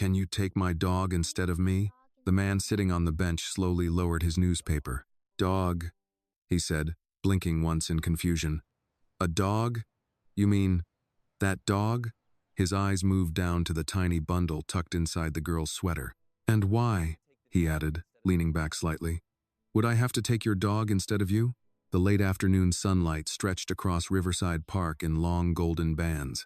Can you take my dog instead of me? The man sitting on the bench slowly lowered his newspaper. Dog, he said, blinking once in confusion. A dog? You mean that dog? His eyes moved down to the tiny bundle tucked inside the girl's sweater. And why? He added, leaning back slightly. Would I have to take your dog instead of you? The late afternoon sunlight stretched across Riverside Park in long golden bands.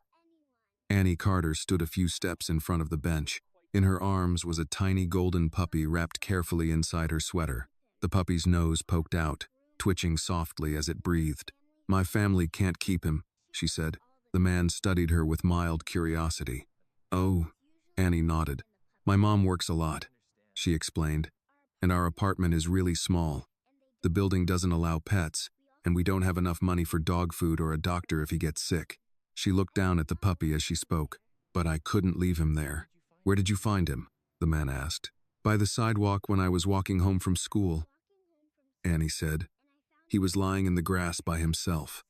Annie Carter stood a few steps in front of the bench. In her arms was a tiny golden puppy wrapped carefully inside her sweater. The puppy's nose poked out, twitching softly as it breathed. My family can't keep him, she said. The man studied her with mild curiosity. Oh, Annie nodded. My mom works a lot, she explained, and our apartment is really small. The building doesn't allow pets, and we don't have enough money for dog food or a doctor if he gets sick. She looked down at the puppy as she spoke. But I couldn't leave him there. Where did you find him? The man asked. By the sidewalk when I was walking home from school, Annie said. He was lying in the grass by himself.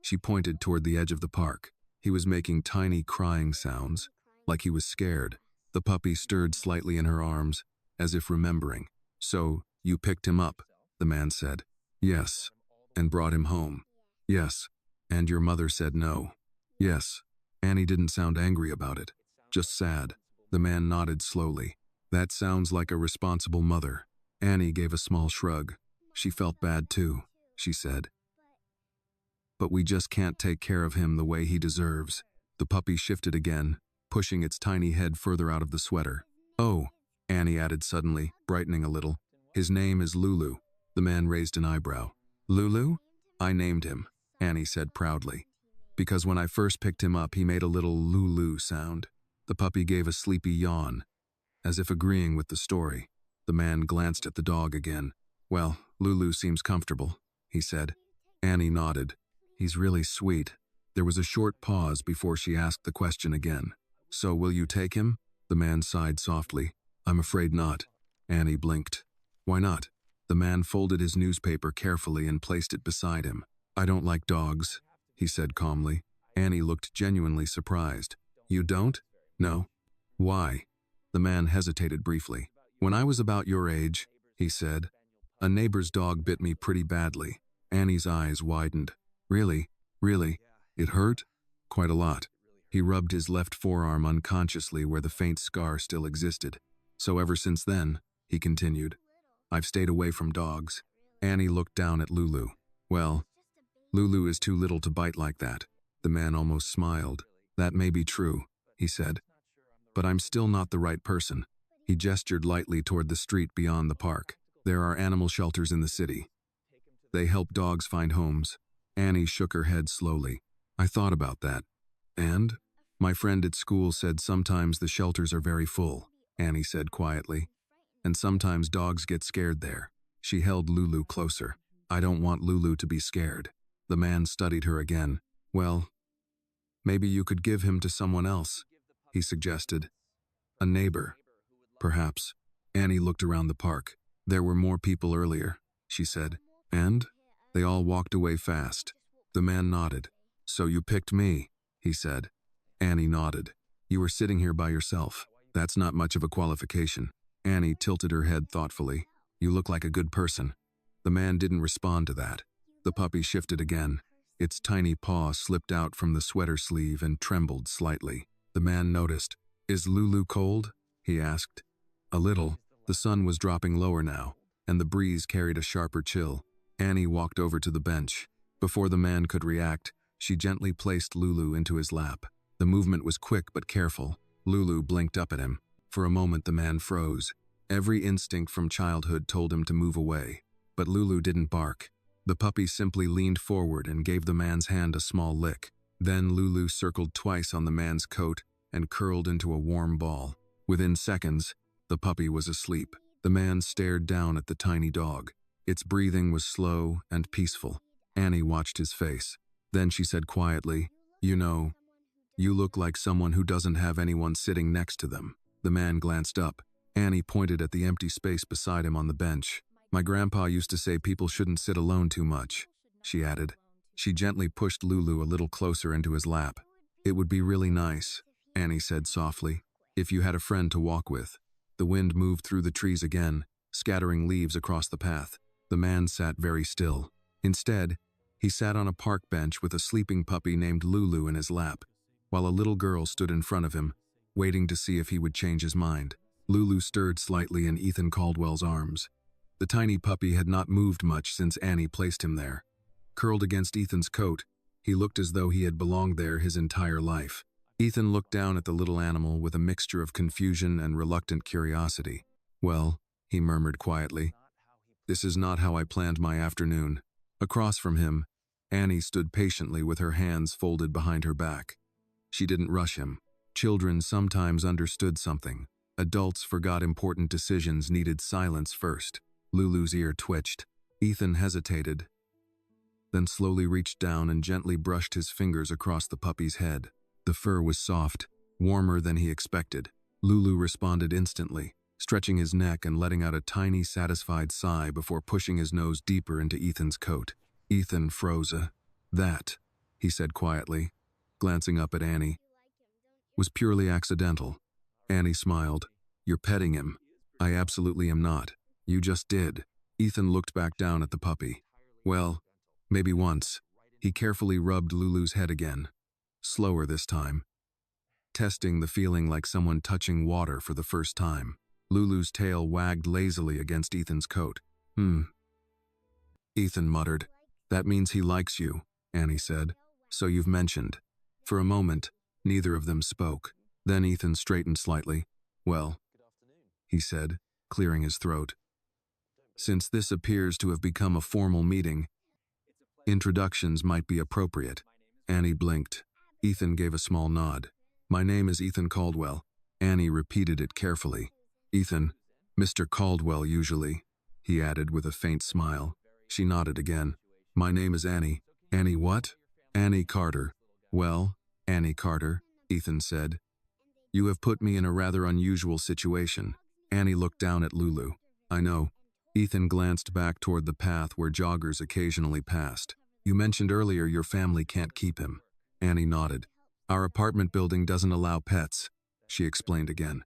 She pointed toward the edge of the park. He was making tiny crying sounds, like he was scared. The puppy stirred slightly in her arms, as if remembering. So, you picked him up, the man said. Yes. And brought him home. Yes. And your mother said no. Yes. Annie didn't sound angry about it, just sad. The man nodded slowly. That sounds like a responsible mother. Annie gave a small shrug. She felt bad too, she said. But we just can't take care of him the way he deserves. The puppy shifted again, pushing its tiny head further out of the sweater. Oh, Annie added suddenly, brightening a little. His name is Lulu. The man raised an eyebrow. Lulu? I named him, Annie said proudly. Because when I first picked him up, he made a little Lulu sound. The puppy gave a sleepy yawn, as if agreeing with the story. The man glanced at the dog again. Well, Lulu seems comfortable, he said. Annie nodded. He's really sweet. There was a short pause before she asked the question again. So will you take him? The man sighed softly. I'm afraid not. Annie blinked. Why not? The man folded his newspaper carefully and placed it beside him. I don't like dogs, he said calmly. Annie looked genuinely surprised. You don't? No. Why? The man hesitated briefly. When I was about your age, he said, a neighbor's dog bit me pretty badly. Annie's eyes widened. Really? Really? It hurt? Quite a lot. He rubbed his left forearm unconsciously where the faint scar still existed. So ever since then, he continued, I've stayed away from dogs. Annie looked down at Lulu. Well, Lulu is too little to bite like that. The man almost smiled. That may be true, he said. But I'm still not the right person. He gestured lightly toward the street beyond the park. There are animal shelters in the city. They help dogs find homes. Annie shook her head slowly. I thought about that. And? My friend at school said sometimes the shelters are very full, Annie said quietly. And sometimes dogs get scared there. She held Lulu closer. I don't want Lulu to be scared. The man studied her again. Well, maybe you could give him to someone else, he suggested. A neighbor, perhaps. Annie looked around the park. There were more people earlier, she said. And? They all walked away fast. The man nodded. So you picked me, he said. Annie nodded. You were sitting here by yourself. That's not much of a qualification. Annie tilted her head thoughtfully. You look like a good person. The man didn't respond to that. The puppy shifted again. Its tiny paw slipped out from the sweater sleeve and trembled slightly. The man noticed. Is Lulu cold? He asked. A little. The sun was dropping lower now, and the breeze carried a sharper chill. Annie walked over to the bench. Before the man could react, she gently placed Lulu into his lap. The movement was quick but careful. Lulu blinked up at him. For a moment the man froze. Every instinct from childhood told him to move away. But Lulu didn't bark. The puppy simply leaned forward and gave the man's hand a small lick. Then Lulu circled twice on the man's coat and curled into a warm ball. Within seconds, the puppy was asleep. The man stared down at the tiny dog. Its breathing was slow and peaceful. Annie watched his face. Then she said quietly, You know, you look like someone who doesn't have anyone sitting next to them. The man glanced up. Annie pointed at the empty space beside him on the bench. My grandpa used to say people shouldn't sit alone too much, she added. She gently pushed Lulu a little closer into his lap. It would be really nice, Annie said softly, If you had a friend to walk with. The wind moved through the trees again, scattering leaves across the path. The man sat very still. Instead, he sat on a park bench with a sleeping puppy named Lulu in his lap, while a little girl stood in front of him, waiting to see if he would change his mind. Lulu stirred slightly in Ethan Caldwell's arms. The tiny puppy had not moved much since Annie placed him there. Curled against Ethan's coat, he looked as though he had belonged there his entire life. Ethan looked down at the little animal with a mixture of confusion and reluctant curiosity. "Well," he murmured quietly, "this is not how I planned my afternoon." Across from him, Annie stood patiently with her hands folded behind her back. She didn't rush him. Children sometimes understood something. Adults forgot important decisions needed silence first. Lulu's ear twitched. Ethan hesitated, then slowly reached down and gently brushed his fingers across the puppy's head. The fur was soft, warmer than he expected. Lulu responded instantly, stretching his neck and letting out a tiny, satisfied sigh before pushing his nose deeper into Ethan's coat. Ethan froze. "That," he said quietly, glancing up at Annie, "was purely accidental." Annie smiled. "You're petting him." "I absolutely am not. You just did." Ethan looked back down at the puppy. "Well, maybe once." He carefully rubbed Lulu's head again, slower this time, testing the feeling like someone touching water for the first time. Lulu's tail wagged lazily against Ethan's coat. Ethan muttered. "That means he likes you," Annie said. "So you've mentioned." For a moment, neither of them spoke. Then Ethan straightened slightly. "Well," he said, clearing his throat, "since this appears to have become a formal meeting, introductions might be appropriate." Annie blinked. Ethan gave a small nod. "My name is Ethan Caldwell." Annie repeated it carefully. "Ethan, Mr. Caldwell usually," he added with a faint smile. She nodded again. "My name is Annie." "Annie what?" "Annie Carter." "Well, Annie Carter," Ethan said, "you have put me in a rather unusual situation." Annie looked down at Lulu. "I know." Ethan glanced back toward the path where joggers occasionally passed. "You mentioned earlier your family can't keep him." Annie nodded. "Our apartment building doesn't allow pets," she explained again.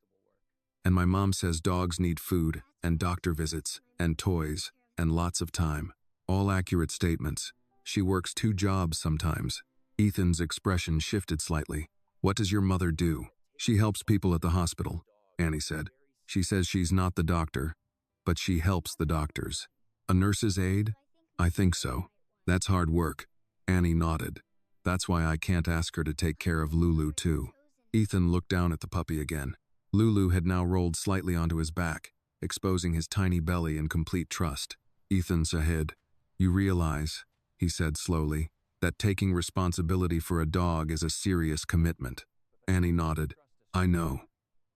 "And my mom says dogs need food, and doctor visits, and toys, and lots of time." All accurate statements. "She works 2 jobs sometimes." Ethan's expression shifted slightly. "What does your mother do?" "She helps people at the hospital," Annie said. "She says she's not the doctor, but she helps the doctors." "A nurse's aide?" "I think so." "That's hard work." Annie nodded. "That's why I can't ask her to take care of Lulu too." Ethan looked down at the puppy again. Lulu had now rolled slightly onto his back, exposing his tiny belly in complete trust. Ethan said, "You realize," he said slowly, "that taking responsibility for a dog is a serious commitment." Annie nodded. "I know."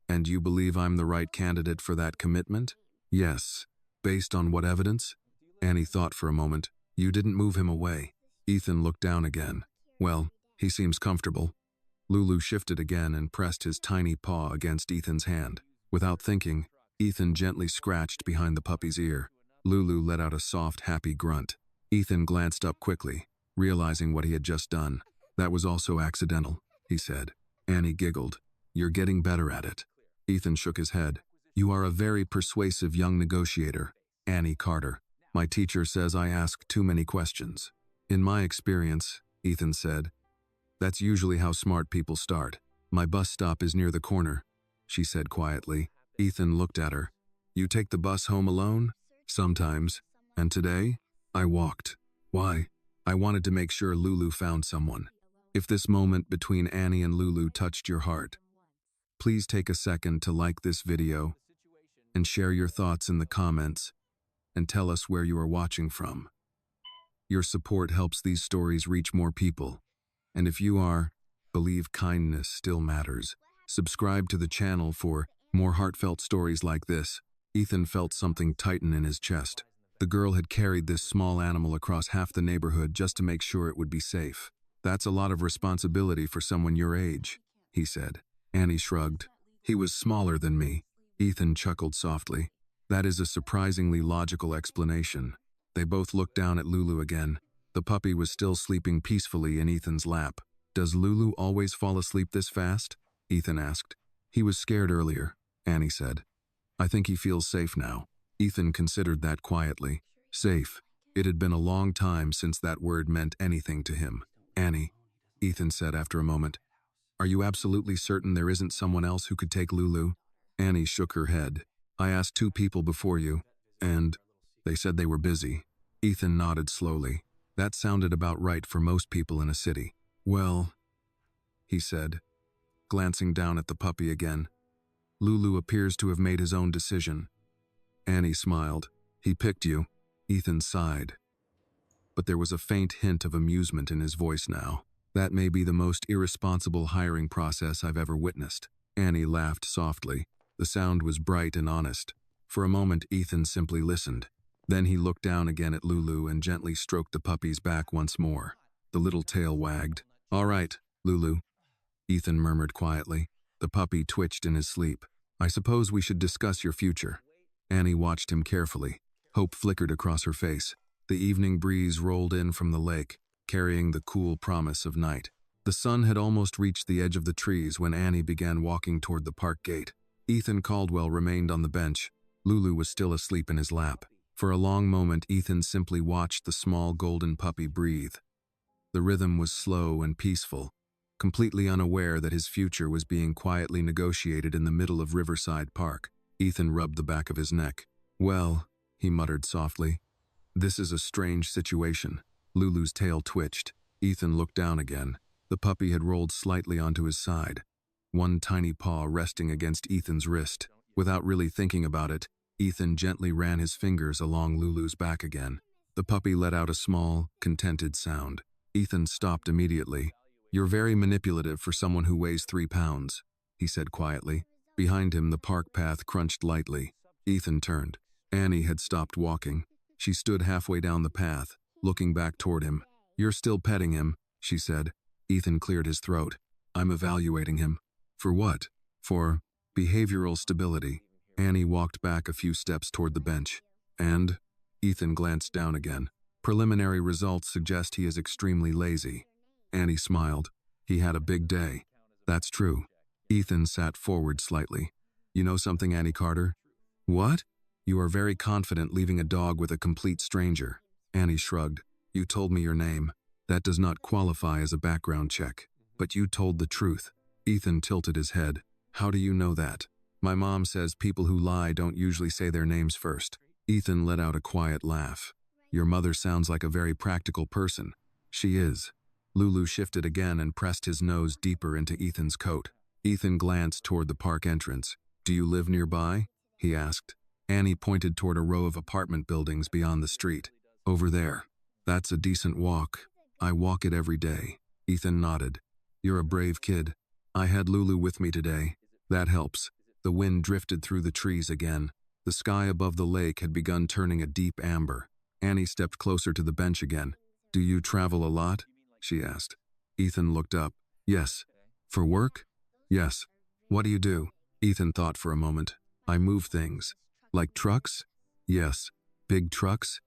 "And you believe I'm the right candidate for that commitment?" "Yes." "Based on what evidence?" Annie thought for a moment. "You didn't move him away." Ethan looked down again. "Well, he seems comfortable." Lulu shifted again and pressed his tiny paw against Ethan's hand. Without thinking, Ethan gently scratched behind the puppy's ear. Lulu let out a soft, happy grunt. Ethan glanced up quickly, realizing what he had just done. "That was also accidental," he said. Annie giggled. "You're getting better at it." Ethan shook his head. "You are a very persuasive young negotiator, Annie Carter. My teacher says I ask too many questions." "In my experience," Ethan said, "that's usually how smart people start." "My bus stop is near the corner," she said quietly. Ethan looked at her. "You take the bus home alone?" "Sometimes. And today? I walked." "Why?" "I wanted to make sure Lulu found someone." If this moment between Annie and Lulu touched your heart, please take a second to like this video and share your thoughts in the comments and tell us where you are watching from. Your support helps these stories reach more people. And if you believe kindness still matters, subscribe to the channel for more heartfelt stories like this. Ethan felt something tighten in his chest. The girl had carried this small animal across half the neighborhood just to make sure it would be safe. "That's a lot of responsibility for someone your age," he said. Annie shrugged. "He was smaller than me." Ethan chuckled softly. "That is a surprisingly logical explanation." They both looked down at Lulu again. The puppy was still sleeping peacefully in Ethan's lap. "Does Lulu always fall asleep this fast?" Ethan asked. He was scared earlier, Annie said. I think he feels safe now. Ethan considered that quietly. Safe. It had been a long time since that word meant anything to him. Annie, Ethan said after a moment, are you absolutely certain there isn't someone else who could take Lulu? Annie shook her head. I asked 2 people before you, and they said they were busy. Ethan nodded slowly. That sounded about right for most people in a city. Well, he said, glancing down at the puppy again. Lulu appears to have made his own decision. Annie smiled. He picked you. Ethan sighed. But there was a faint hint of amusement in his voice now. That may be the most irresponsible hiring process I've ever witnessed. Annie laughed softly. The sound was bright and honest. For a moment, Ethan simply listened. Then he looked down again at Lulu and gently stroked the puppy's back once more. The little tail wagged. All right, Lulu, Ethan murmured quietly. The puppy twitched in his sleep. I suppose we should discuss your future. Annie watched him carefully. Hope flickered across her face. The evening breeze rolled in from the lake, carrying the cool promise of night. The sun had almost reached the edge of the trees when Annie began walking toward the park gate. Ethan Caldwell remained on the bench. Lulu was still asleep in his lap. For a long moment, Ethan simply watched the small golden puppy breathe. The rhythm was slow and peaceful, completely unaware that his future was being quietly negotiated in the middle of Riverside Park. Ethan rubbed the back of his neck. Well, he muttered softly, this is a strange situation. Lulu's tail twitched. Ethan looked down again. The puppy had rolled slightly onto his side, one tiny paw resting against Ethan's wrist. Without really thinking about it, Ethan gently ran his fingers along Lulu's back again. The puppy let out a small, contented sound. Ethan stopped immediately. You're very manipulative for someone who weighs 3 pounds, he said quietly. Behind him, the park path crunched lightly. Ethan turned. Annie had stopped walking. She stood halfway down the path, looking back toward him. You're still petting him, she said. Ethan cleared his throat. I'm evaluating him. For what? For behavioral stability. Annie walked back a few steps toward the bench. And? Ethan glanced down again. Preliminary results suggest he is extremely lazy. Annie smiled. He had a big day. That's true. Ethan sat forward slightly. You know something, Annie Carter? What? You are very confident leaving a dog with a complete stranger. Annie shrugged. You told me your name. That does not qualify as a background check. But you told the truth. Ethan tilted his head. How do you know that? My mom says people who lie don't usually say their names first. Ethan let out a quiet laugh. Your mother sounds like a very practical person. She is. Lulu shifted again and pressed his nose deeper into Ethan's coat. Ethan glanced toward the park entrance. Do you live nearby? He asked. Annie pointed toward a row of apartment buildings beyond the street. Over there. That's a decent walk. I walk it every day. Ethan nodded. You're a brave kid. I had Lulu with me today. That helps. The wind drifted through the trees again. The sky above the lake had begun turning a deep amber. Annie stepped closer to the bench again. Do you travel a lot? She asked. Ethan looked up. Yes. For work? Yes. What do you do? Ethan thought for a moment. I move things. Like trucks? Yes. Big trucks?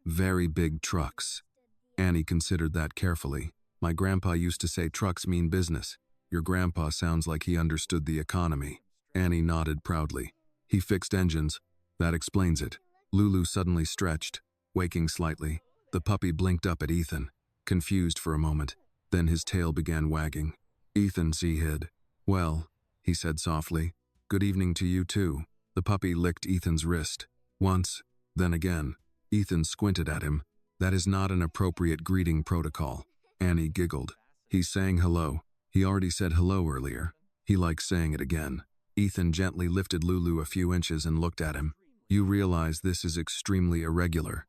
Very big trucks. Annie considered that carefully. My grandpa used to say trucks mean business. Your grandpa sounds like he understood the economy. Annie nodded proudly. He fixed engines. That explains it. Lulu suddenly stretched, waking slightly. The puppy blinked up at Ethan, confused for a moment. Then his tail began wagging. Ethan hid. Well, he said softly. Good evening to you too. The puppy licked Ethan's wrist. Once, then again. Ethan squinted at him. That is not an appropriate greeting protocol. Annie giggled. He's saying hello. He already said hello earlier. He likes saying it again. Ethan gently lifted Lulu a few inches and looked at him. You realize this is extremely irregular,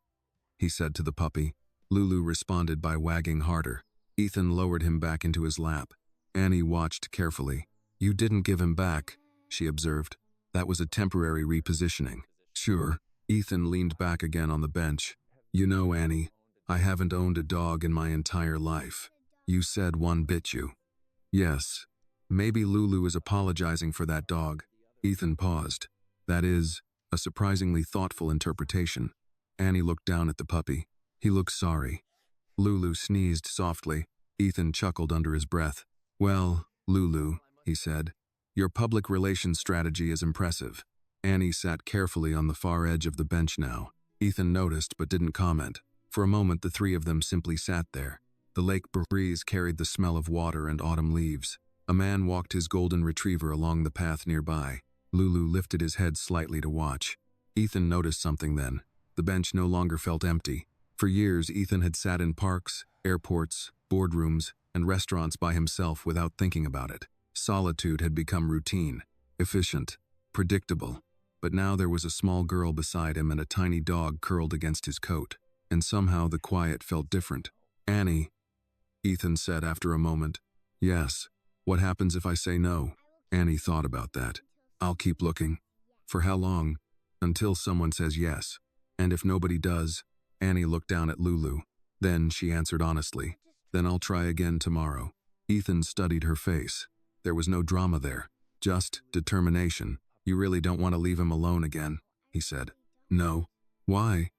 he said to the puppy. Lulu responded by wagging harder. Ethan lowered him back into his lap. Annie watched carefully. You didn't give him back, she observed. That was a temporary repositioning. Sure. Ethan leaned back again on the bench. You know, Annie, I haven't owned a dog in my entire life. You said one bit you. Yes. Maybe Lulu is apologizing for that dog. Ethan paused. That is a surprisingly thoughtful interpretation. Annie looked down at the puppy. He looks sorry. Lulu sneezed softly. Ethan chuckled under his breath. Well, Lulu, he said, Your public relations strategy is impressive. Annie sat carefully on the far edge of the bench now. Ethan noticed but didn't comment. For a moment, the three of them simply sat there. The lake breeze carried the smell of water and autumn leaves. A man walked his golden retriever along the path nearby. Lulu lifted his head slightly to watch. Ethan noticed something then. The bench no longer felt empty. For years, Ethan had sat in parks, airports, boardrooms, and restaurants by himself without thinking about it. Solitude had become routine, efficient, predictable. But now there was a small girl beside him and a tiny dog curled against his coat. And somehow the quiet felt different. "Annie," Ethan said after a moment. "Yes. What happens if I say no?" Annie thought about that. "I'll keep looking." "For how long?" "Until someone says yes. And if nobody does?" Annie looked down at Lulu. Then she answered honestly, "Then I'll try again tomorrow." Ethan studied her face. There was no drama there, just determination. "You really don't want to leave him alone again," he said. "No." "Why?"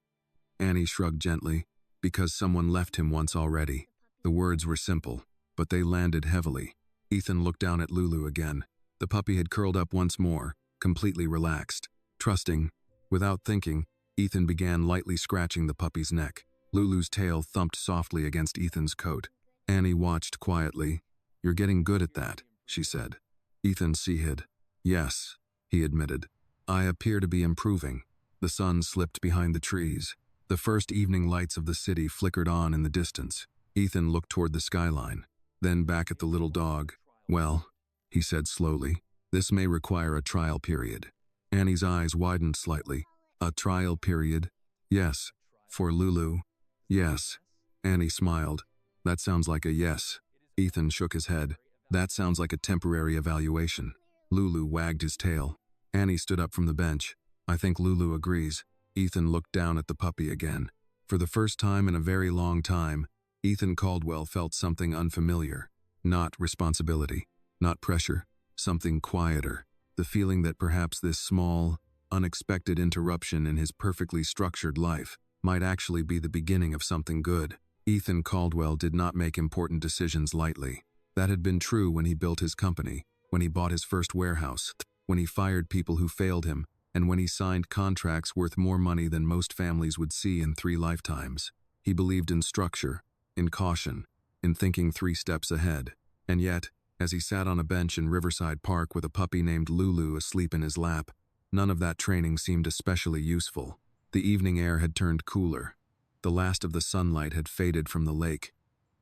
Annie shrugged gently. "Because someone left him once already." The words were simple, but they landed heavily. Ethan looked down at Lulu again. The puppy had curled up once more, completely relaxed. Trusting, without thinking, Ethan began lightly scratching the puppy's neck. Lulu's tail thumped softly against Ethan's coat. Annie watched quietly. "You're getting good at that," she said. Ethan hid. "Yes," he admitted. "I appear to be improving." The sun slipped behind the trees. The first evening lights of the city flickered on in the distance. Ethan looked toward the skyline, then back at the little dog. "Well," he said slowly, "this may require a trial period." Annie's eyes widened slightly. "A trial period?" "Yes." "For Lulu?" "Yes." Annie smiled. "That sounds like a yes." Ethan shook his head. "That sounds like a temporary evaluation." Lulu wagged his tail. Annie stood up from the bench. "I think Lulu agrees." Ethan looked down at the puppy again. For the first time in a very long time, Ethan Caldwell felt something unfamiliar. Not responsibility, not pressure, something quieter. The feeling that perhaps this small, unexpected interruption in his perfectly structured life might actually be the beginning of something good. Ethan Caldwell did not make important decisions lightly. That had been true when he built his company, when he bought his first warehouse, when he fired people who failed him, and when he signed contracts worth more money than most families would see in 3 lifetimes. He believed in structure, in caution, in thinking 3 steps ahead. And yet, as he sat on a bench in Riverside Park with a puppy named Lulu asleep in his lap, none of that training seemed especially useful. The evening air had turned cooler. The last of the sunlight had faded from the lake,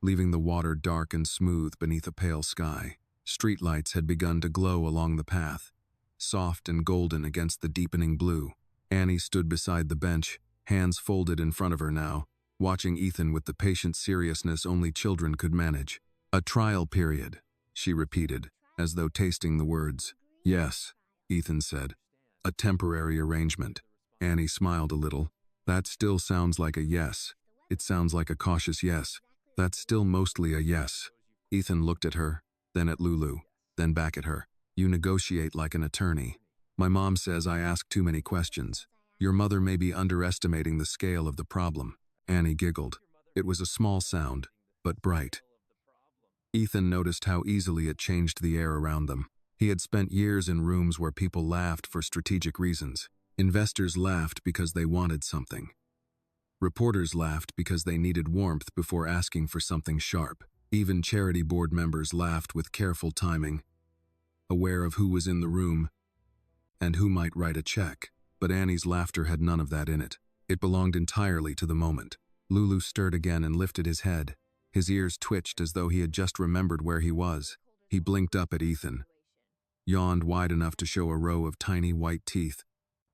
leaving the water dark and smooth beneath a pale sky. Streetlights had begun to glow along the path, soft and golden against the deepening blue. Annie stood beside the bench, hands folded in front of her now, watching Ethan with the patient seriousness only children could manage. "A trial period," she repeated, as though tasting the words. "Yes," Ethan said. "A temporary arrangement." Annie smiled a little. "That still sounds like a yes. It sounds like a cautious yes. That's still mostly a yes." Ethan looked at her, then at Lulu, then back at her. "You negotiate like an attorney. My mom says I ask too many questions. Your mother may be underestimating the scale of the problem." Annie giggled. It was a small sound, but bright. Ethan noticed how easily it changed the air around them. He had spent years in rooms where people laughed for strategic reasons. Investors laughed because they wanted something. Reporters laughed because they needed warmth before asking for something sharp. Even charity board members laughed with careful timing, aware of who was in the room and who might write a check. But Annie's laughter had none of that in it. It belonged entirely to the moment. Lulu stirred again and lifted his head. His ears twitched as though he had just remembered where he was. He blinked up at Ethan, yawned wide enough to show a row of tiny white teeth,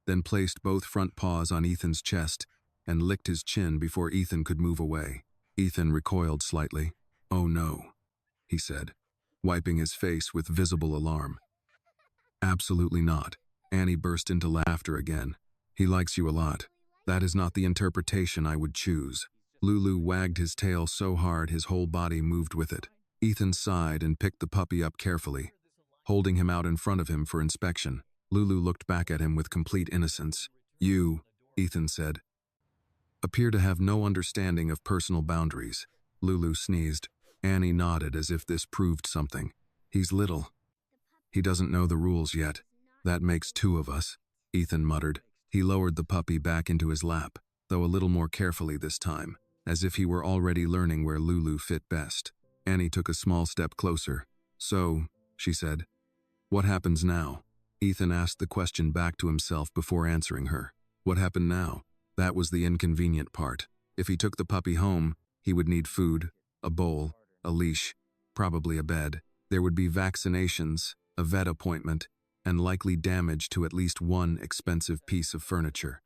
then placed both front paws on Ethan's chest and licked his chin before Ethan could move away. Ethan recoiled slightly. "Oh no," he said, wiping his face with visible alarm. "Absolutely not." Annie burst into laughter again. "He likes you a lot. That is not the interpretation I would choose." Lulu wagged his tail so hard his whole body moved with it. Ethan sighed and picked the puppy up carefully, holding him out in front of him for inspection. Lulu looked back at him with complete innocence. "You," Ethan said, "appear to have no understanding of personal boundaries." Lulu sneezed. Annie nodded as if this proved something. "He's little." He doesn't know the rules yet. That makes two of us, Ethan muttered. He lowered the puppy back into his lap, though a little more carefully this time, as if he were already learning where Lulu fit best. Annie took a small step closer. So, she said, what happens now? Ethan asked the question back to himself before answering her. What happened now? That was the inconvenient part. If he took the puppy home, he would need food, a bowl, a leash, probably a bed. There would be vaccinations, a vet appointment, and likely damage to at least one expensive piece of furniture.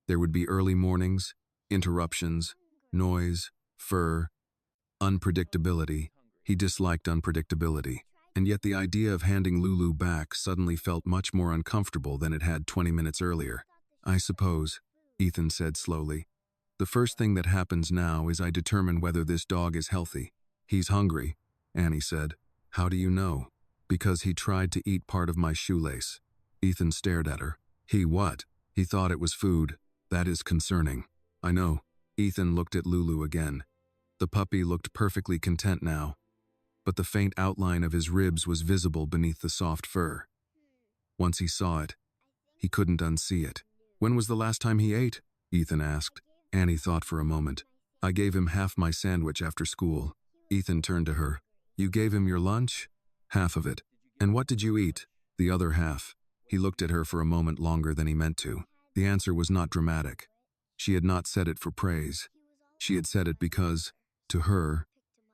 There would be early mornings, interruptions, noise, fur, unpredictability. He disliked unpredictability, and yet the idea of handing Lulu back suddenly felt much more uncomfortable than it had 20 minutes earlier. I suppose, Ethan said slowly. The first thing that happens now is I determine whether this dog is healthy. He's hungry, Annie said. How do you know? Because he tried to eat part of my shoelace. Ethan stared at her. He what? He thought it was food. That is concerning. I know. Ethan looked at Lulu again. The puppy looked perfectly content now, but the faint outline of his ribs was visible beneath the soft fur. Once he saw it, he couldn't unsee it. When was the last time he ate? Ethan asked. Annie thought for a moment. I gave him half my sandwich after school. Ethan turned to her. You gave him your lunch? Half of it. And what did you eat? The other half. He looked at her for a moment longer than he meant to. The answer was not dramatic. She had not said it for praise. She had said it because, to her,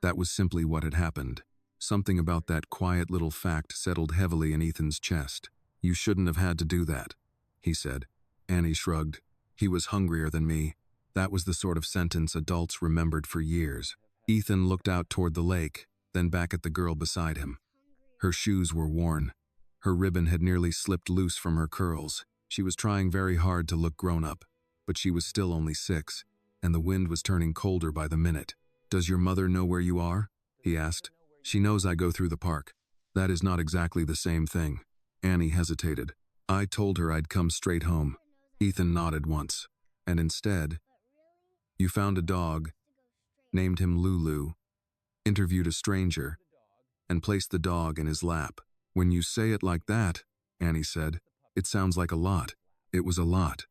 that was simply what had happened. Something about that quiet little fact settled heavily in Ethan's chest. You shouldn't have had to do that, he said. Annie shrugged. He was hungrier than me. That was the sort of sentence adults remembered for years. Ethan looked out toward the lake, then back at the girl beside him. Her shoes were worn. Her ribbon had nearly slipped loose from her curls. She was trying very hard to look grown up, but she was still only 6, and the wind was turning colder by the minute. Does your mother know where you are? He asked. She knows I go through the park. That is not exactly the same thing. Annie hesitated. I told her I'd come straight home. Ethan nodded once, and instead, you found a dog, named him Lulu, interviewed a stranger, and placed the dog in his lap. When you say it like that, Annie said, it sounds like a lot. It was a lot.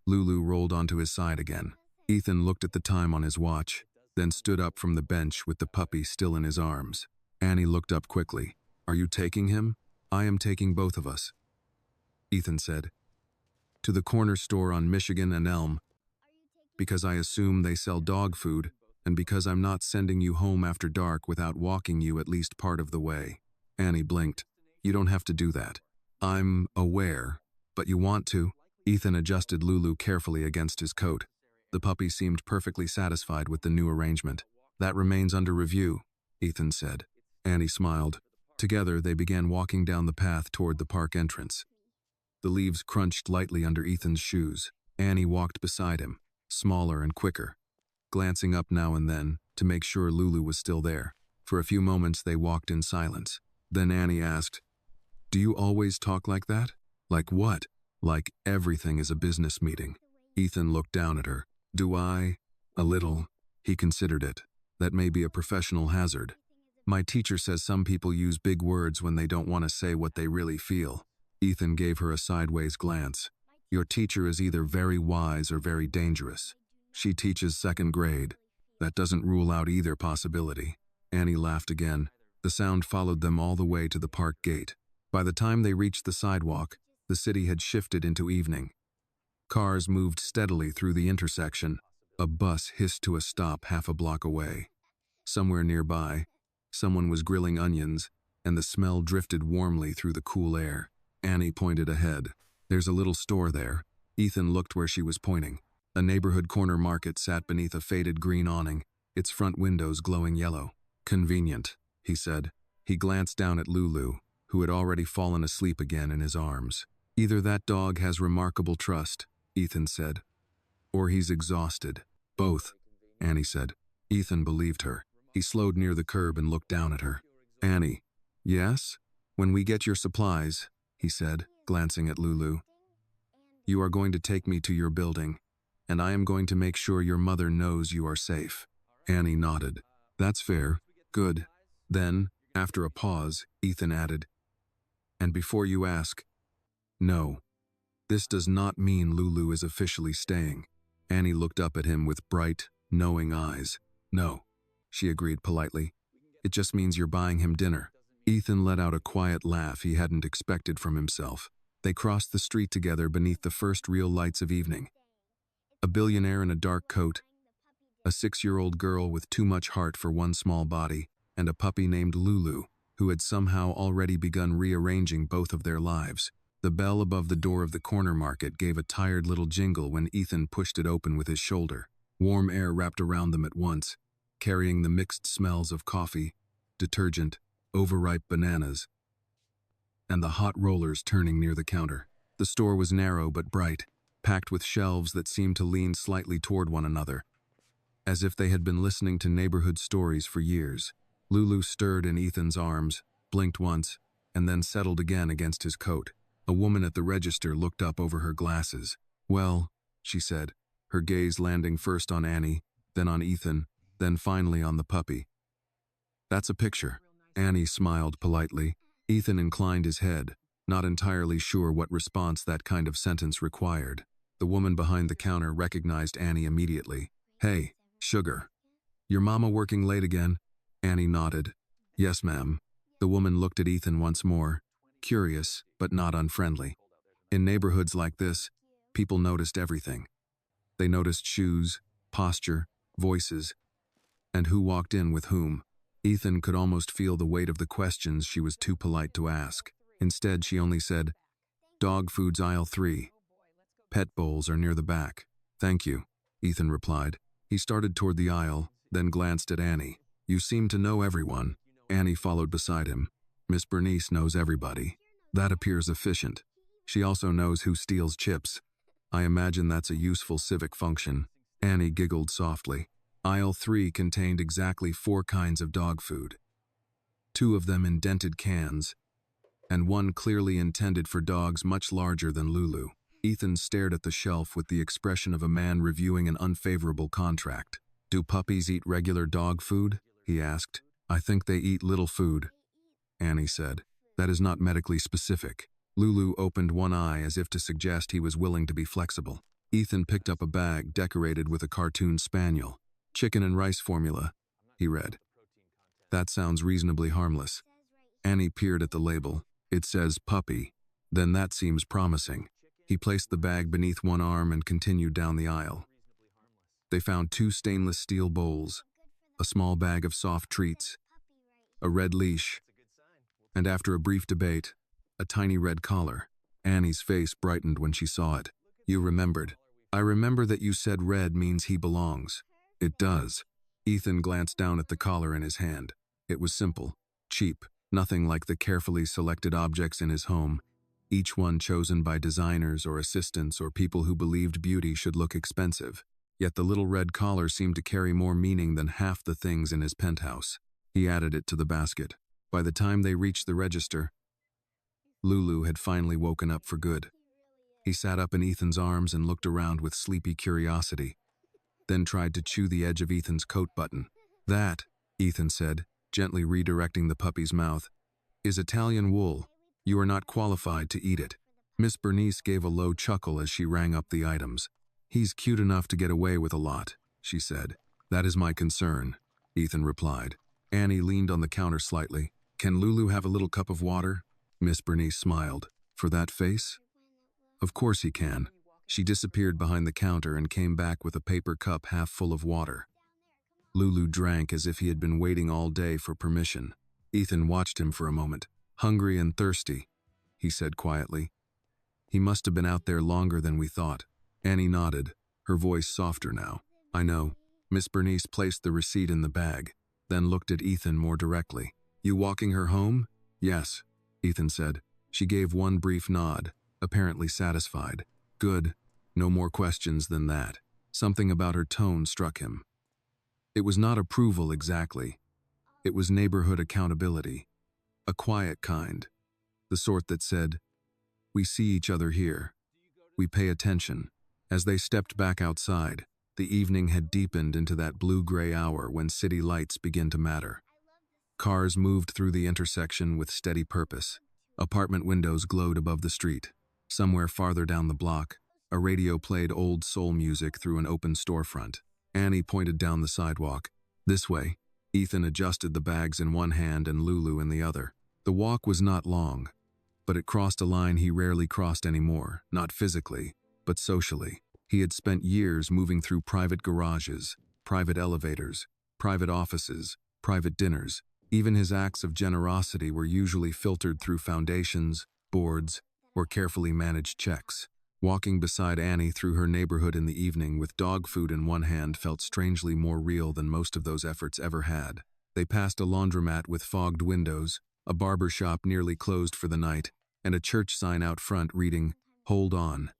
Lulu rolled onto his side again. Ethan looked at the time on his watch, then stood up from the bench with the puppy still in his arms. Annie looked up quickly. Are you taking him? I am taking both of us, Ethan said. To the corner store on Michigan and Elm, because I assume they sell dog food, and because I'm not sending you home after dark without walking you at least part of the way. Annie blinked. You don't have to do that. I'm aware, but you want to? Ethan adjusted Lulu carefully against his coat. The puppy seemed perfectly satisfied with the new arrangement. That remains under review, Ethan said. Annie smiled. Together, they began walking down the path toward the park entrance. The leaves crunched lightly under Ethan's shoes. Annie walked beside him, smaller and quicker, glancing up now and then to make sure Lulu was still there. For a few moments, they walked in silence. Then Annie asked, Do you always talk like that? Like what? Like everything is a business meeting. Ethan looked down at her. Do I? A little. He considered it. That may be a professional hazard. My teacher says some people use big words when they don't want to say what they really feel. Ethan gave her a sideways glance. Your teacher is either very wise or very dangerous. She teaches 2nd grade. That doesn't rule out either possibility. Annie laughed again. The sound followed them all the way to the park gate. By the time they reached the sidewalk, the city had shifted into evening. Cars moved steadily through the intersection. A bus hissed to a stop half a block away. Somewhere nearby, someone was grilling onions, and the smell drifted warmly through the cool air. Annie pointed ahead. There's a little store there. Ethan looked where she was pointing. A neighborhood corner market sat beneath a faded green awning, its front windows glowing yellow. Convenient, he said. He glanced down at Lulu, who had already fallen asleep again in his arms. Either that dog has remarkable trust, Ethan said, or he's exhausted. Both, Annie said. Ethan believed her. He slowed near the curb and looked down at her. Annie. Yes? When we get your supplies, he said, glancing at Lulu. You are going to take me to your building, and I am going to make sure your mother knows you are safe. Annie nodded. That's fair. Good. Then, after a pause, Ethan added, And before you ask, no, this does not mean Lulu is officially staying. Annie looked up at him with bright, knowing eyes. No, she agreed politely. It just means you're buying him dinner. Ethan let out a quiet laugh he hadn't expected from himself. They crossed the street together beneath the first real lights of evening. A billionaire in a dark coat, a 6-year-old girl with too much heart for one small body, and a puppy named Lulu, who had somehow already begun rearranging both of their lives. The bell above the door of the corner market gave a tired little jingle when Ethan pushed it open with his shoulder. Warm air wrapped around them at once, carrying the mixed smells of coffee, detergent, overripe bananas, and the hot rollers turning near the counter. The store was narrow but bright, packed with shelves that seemed to lean slightly toward one another, as if they had been listening to neighborhood stories for years. Lulu stirred in Ethan's arms, blinked once, and then settled again against his coat. A woman at the register looked up over her glasses. Well, she said, her gaze landing first on Annie, then on Ethan, then finally on the puppy. That's a picture. Annie smiled politely. Ethan inclined his head, not entirely sure what response that kind of sentence required. The woman behind the counter recognized Annie immediately. Hey, sugar. Your mama working late again? Annie nodded. Yes, ma'am. The woman looked at Ethan once more, curious but not unfriendly. In neighborhoods like this, people noticed everything. They noticed shoes, posture, voices, and who walked in with whom. Ethan could almost feel the weight of the questions she was too polite to ask. Instead, she only said, Dog food's aisle 3. Pet bowls are near the back. Thank you, Ethan replied. He started toward the aisle, then glanced at Annie. You seem to know everyone. Annie followed beside him. Miss Bernice knows everybody. That appears efficient. She also knows who steals chips. I imagine that's a useful civic function. Annie giggled softly. Aisle 3 contained exactly 4 kinds of dog food. 2 of them in dented cans, and 1 clearly intended for dogs much larger than Lulu. Ethan stared at the shelf with the expression of a man reviewing an unfavorable contract. Do puppies eat regular dog food? He asked. I think they eat little food, Annie said. That is not medically specific. Lulu opened one eye as if to suggest he was willing to be flexible. Ethan picked up a bag decorated with a cartoon spaniel. Chicken and rice formula, he read. That sounds reasonably harmless. Annie peered at the label. It says puppy. Then that seems promising. He placed the bag beneath one arm and continued down the aisle. They found 2 stainless steel bowls, a small bag of soft treats, a red leash, and after a brief debate, a tiny red collar. Annie's face brightened when she saw it. You remembered. I remember that you said red means he belongs. It does. Ethan glanced down at the collar in his hand. It was simple, cheap, nothing like the carefully selected objects in his home, each one chosen by designers or assistants or people who believed beauty should look expensive. Yet the little red collar seemed to carry more meaning than half the things in his penthouse. He added it to the basket. By the time they reached the register, Lulu had finally woken up for good. He sat up in Ethan's arms and looked around with sleepy curiosity, then tried to chew the edge of Ethan's coat button. That, Ethan said, gently redirecting the puppy's mouth, is Italian wool. You are not qualified to eat it. Miss Bernice gave a low chuckle as she rang up the items. He's cute enough to get away with a lot, she said. That is my concern, Ethan replied. Annie leaned on the counter slightly. Can Lulu have a little cup of water? Miss Bernice smiled. For that face? Of course he can. She disappeared behind the counter and came back with a paper cup half full of water. Lulu drank as if he had been waiting all day for permission. Ethan watched him for a moment. Hungry and thirsty, he said quietly. He must have been out there longer than we thought. Annie nodded, her voice softer now. I know. Miss Bernice placed the receipt in the bag, then looked at Ethan more directly. You walking her home? Yes, Ethan said. She gave one brief nod, apparently satisfied. Good. No more questions than that. Something about her tone struck him. It was not approval exactly. It was neighborhood accountability. A quiet kind. The sort that said, we see each other here. We pay attention. As they stepped back outside, the evening had deepened into that blue-gray hour when city lights begin to matter. Cars moved through the intersection with steady purpose. Apartment windows glowed above the street. Somewhere farther down the block, a radio played old soul music through an open storefront. Annie pointed down the sidewalk. This way. Ethan adjusted the bags in one hand and Lulu in the other. The walk was not long, but it crossed a line he rarely crossed anymore, not physically, but socially. He had spent years moving through private garages, private elevators, private offices, private dinners. Even his acts of generosity were usually filtered through foundations, boards, or carefully managed checks. Walking beside Annie through her neighborhood in the evening with dog food in one hand felt strangely more real than most of those efforts ever had. They passed a laundromat with fogged windows, a barber shop nearly closed for the night, and a church sign out front reading, "Hold on.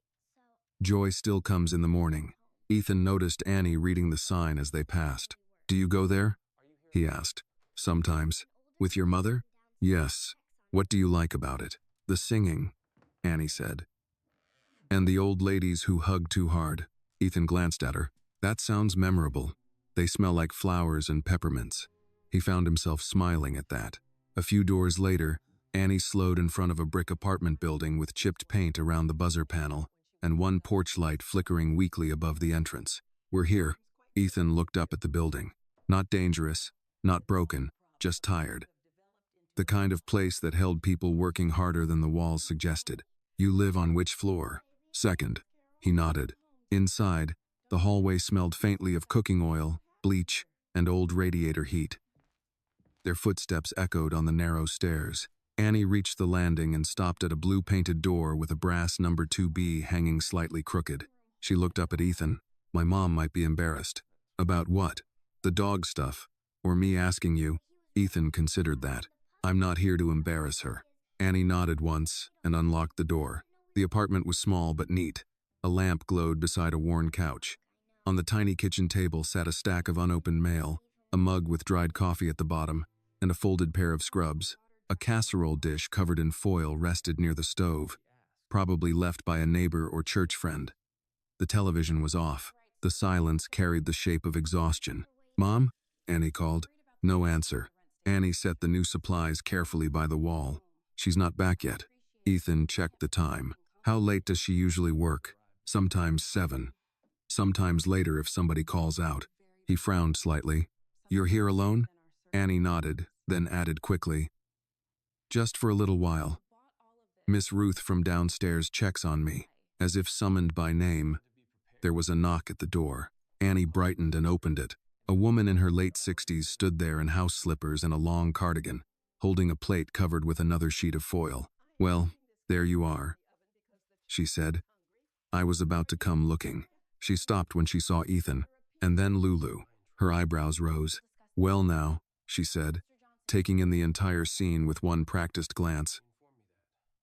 Joy still comes in the morning." Ethan noticed Annie reading the sign as they passed. "Do you go there?" he asked. "Sometimes. With your mother?" "Yes. What do you like about it?" "The singing," Annie said. "And the old ladies who hug too hard." Ethan glanced at her. "That sounds memorable. They smell like flowers and peppermints." He found himself smiling at that. A few doors later, Annie slowed in front of a brick apartment building with chipped paint around the buzzer panel and one porch light flickering weakly above the entrance. "We're here." Ethan looked up at the building. Not dangerous, not broken, just tired. The kind of place that held people working harder than the walls suggested. "You live on which floor?" "Second." He nodded. Inside, the hallway smelled faintly of cooking oil, bleach, and old radiator heat. Their footsteps echoed on the narrow stairs. Annie reached the landing and stopped at a blue-painted door with a brass number 2B hanging slightly crooked. She looked up at Ethan. "My mom might be embarrassed." "About what?" "The dog stuff. Or me asking you." Ethan considered that. "I'm not here to embarrass her." Annie nodded once and unlocked the door. The apartment was small but neat. A lamp glowed beside a worn couch. On the tiny kitchen table sat a stack of unopened mail, a mug with dried coffee at the bottom, and a folded pair of scrubs. A casserole dish covered in foil rested near the stove, probably left by a neighbor or church friend. The television was off. The silence carried the shape of exhaustion. "Mom?" Annie called. No answer. Annie set the new supplies carefully by the wall. "She's not back yet." Ethan checked the time. "How late does she usually work?" "Sometimes 7. Sometimes later if somebody calls out." He frowned slightly. "You're here alone?" Annie nodded, then added quickly, "Just for a little while. Miss Ruth from downstairs checks on me." As if summoned by name, there was a knock at the door. Annie brightened and opened it. A woman in her late 60s stood there in house slippers and a long cardigan, holding a plate covered with another sheet of foil. "Well, there you are," she said. "I was about to come looking." She stopped when she saw Ethan, and then Lulu. Her eyebrows rose. "Well now," she said, taking in the entire scene with one practiced glance.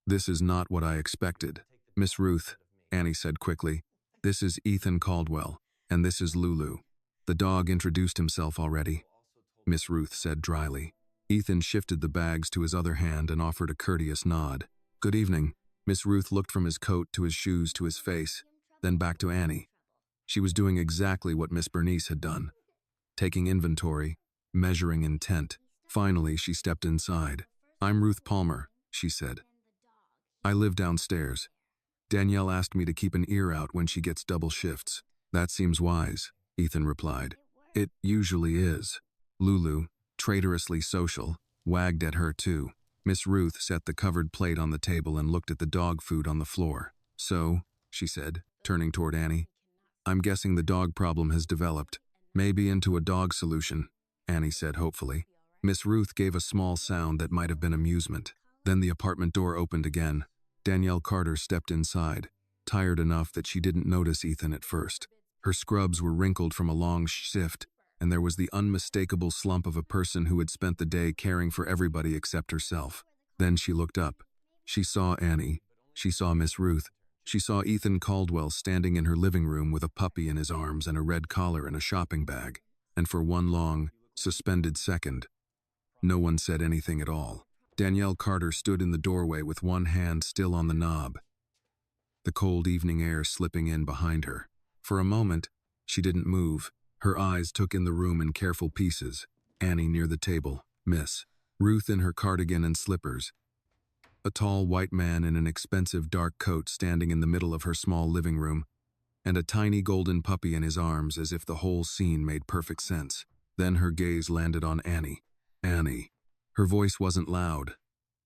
"This is not what I expected." "Miss Ruth," Annie said quickly, "this is Ethan Caldwell, and this is Lulu." The dog introduced himself already, Miss Ruth said dryly. Ethan shifted the bags to his other hand and offered a courteous nod. "Good evening." Miss Ruth looked from his coat to his shoes to his face, then back to Annie. She was doing exactly what Miss Bernice had done, taking inventory, measuring intent. Finally, she stepped inside. "I'm Ruth Palmer," she said. "I live downstairs. Danielle asked me to keep an ear out when she gets double shifts." "That seems wise," Ethan replied. "It usually is." Lulu, traitorously social, wagged at her too. Miss Ruth set the covered plate on the table and looked at the dog food on the floor. "So," she said, turning toward Annie, "I'm guessing the dog problem has developed. Maybe into a dog solution," Annie said hopefully. Miss Ruth gave a small sound that might have been amusement. Then the apartment door opened again. Danielle Carter stepped inside, tired enough that she didn't notice Ethan at first. Her scrubs were wrinkled from a long shift, and there was the unmistakable slump of a person who had spent the day caring for everybody except herself. Then she looked up. She saw Annie. She saw Miss Ruth. She saw Ethan Caldwell standing in her living room with a puppy in his arms and a red collar and a shopping bag. And for one long, suspended second, no one said anything at all. Danielle Carter stood in the doorway with one hand still on the knob, the cold evening air slipping in behind her. For a moment, she didn't move. Her eyes took in the room in careful pieces. Annie near the table, Miss Ruth in her cardigan and slippers, A tall white man in an expensive dark coat standing in the middle of her small living room, and a tiny golden puppy in his arms, as if the whole scene made perfect sense. Then her gaze landed on Annie. Annie. Her voice wasn't loud,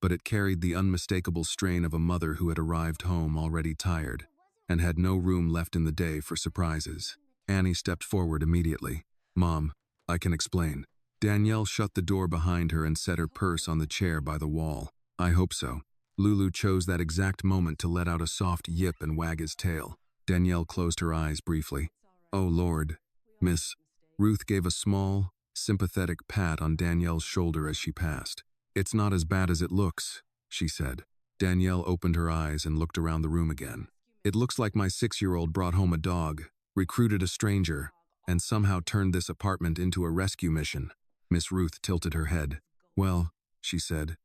but it carried the unmistakable strain of a mother who had arrived home already tired and had no room left in the day for surprises. Annie stepped forward immediately. "Mom, I can explain." Danielle shut the door behind her and set her purse on the chair by the wall. "I hope so." Lulu chose that exact moment to let out a soft yip and wag his tail. Danielle closed her eyes briefly. "Oh, Lord." Miss Ruth gave a small, sympathetic pat on Danielle's shoulder as she passed. "It's not as bad as it looks," she said. Danielle opened her eyes and looked around the room again. "It looks like my 6-year-old brought home a dog, recruited a stranger, and somehow turned this apartment into a rescue mission." Miss Ruth tilted her head. "Well," she said,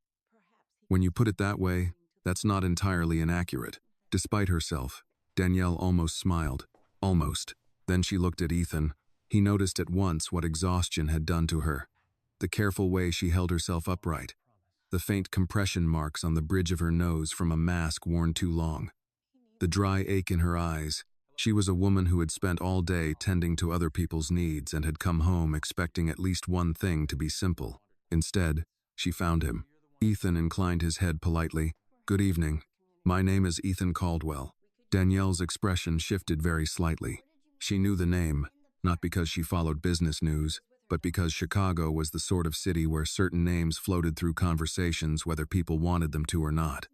"when you put it that way, that's not entirely inaccurate." Despite herself, Danielle almost smiled. Almost. Then she looked at Ethan. He noticed at once what exhaustion had done to her. The careful way she held herself upright. The faint compression marks on the bridge of her nose from a mask worn too long. The dry ache in her eyes. She was a woman who had spent all day tending to other people's needs and had come home expecting at least one thing to be simple. Instead, she found him. Ethan inclined his head politely. "Good evening. My name is Ethan Caldwell." Danielle's expression shifted very slightly. She knew the name, not because she followed business news, but because Chicago was the sort of city where certain names floated through conversations whether people wanted them to or not.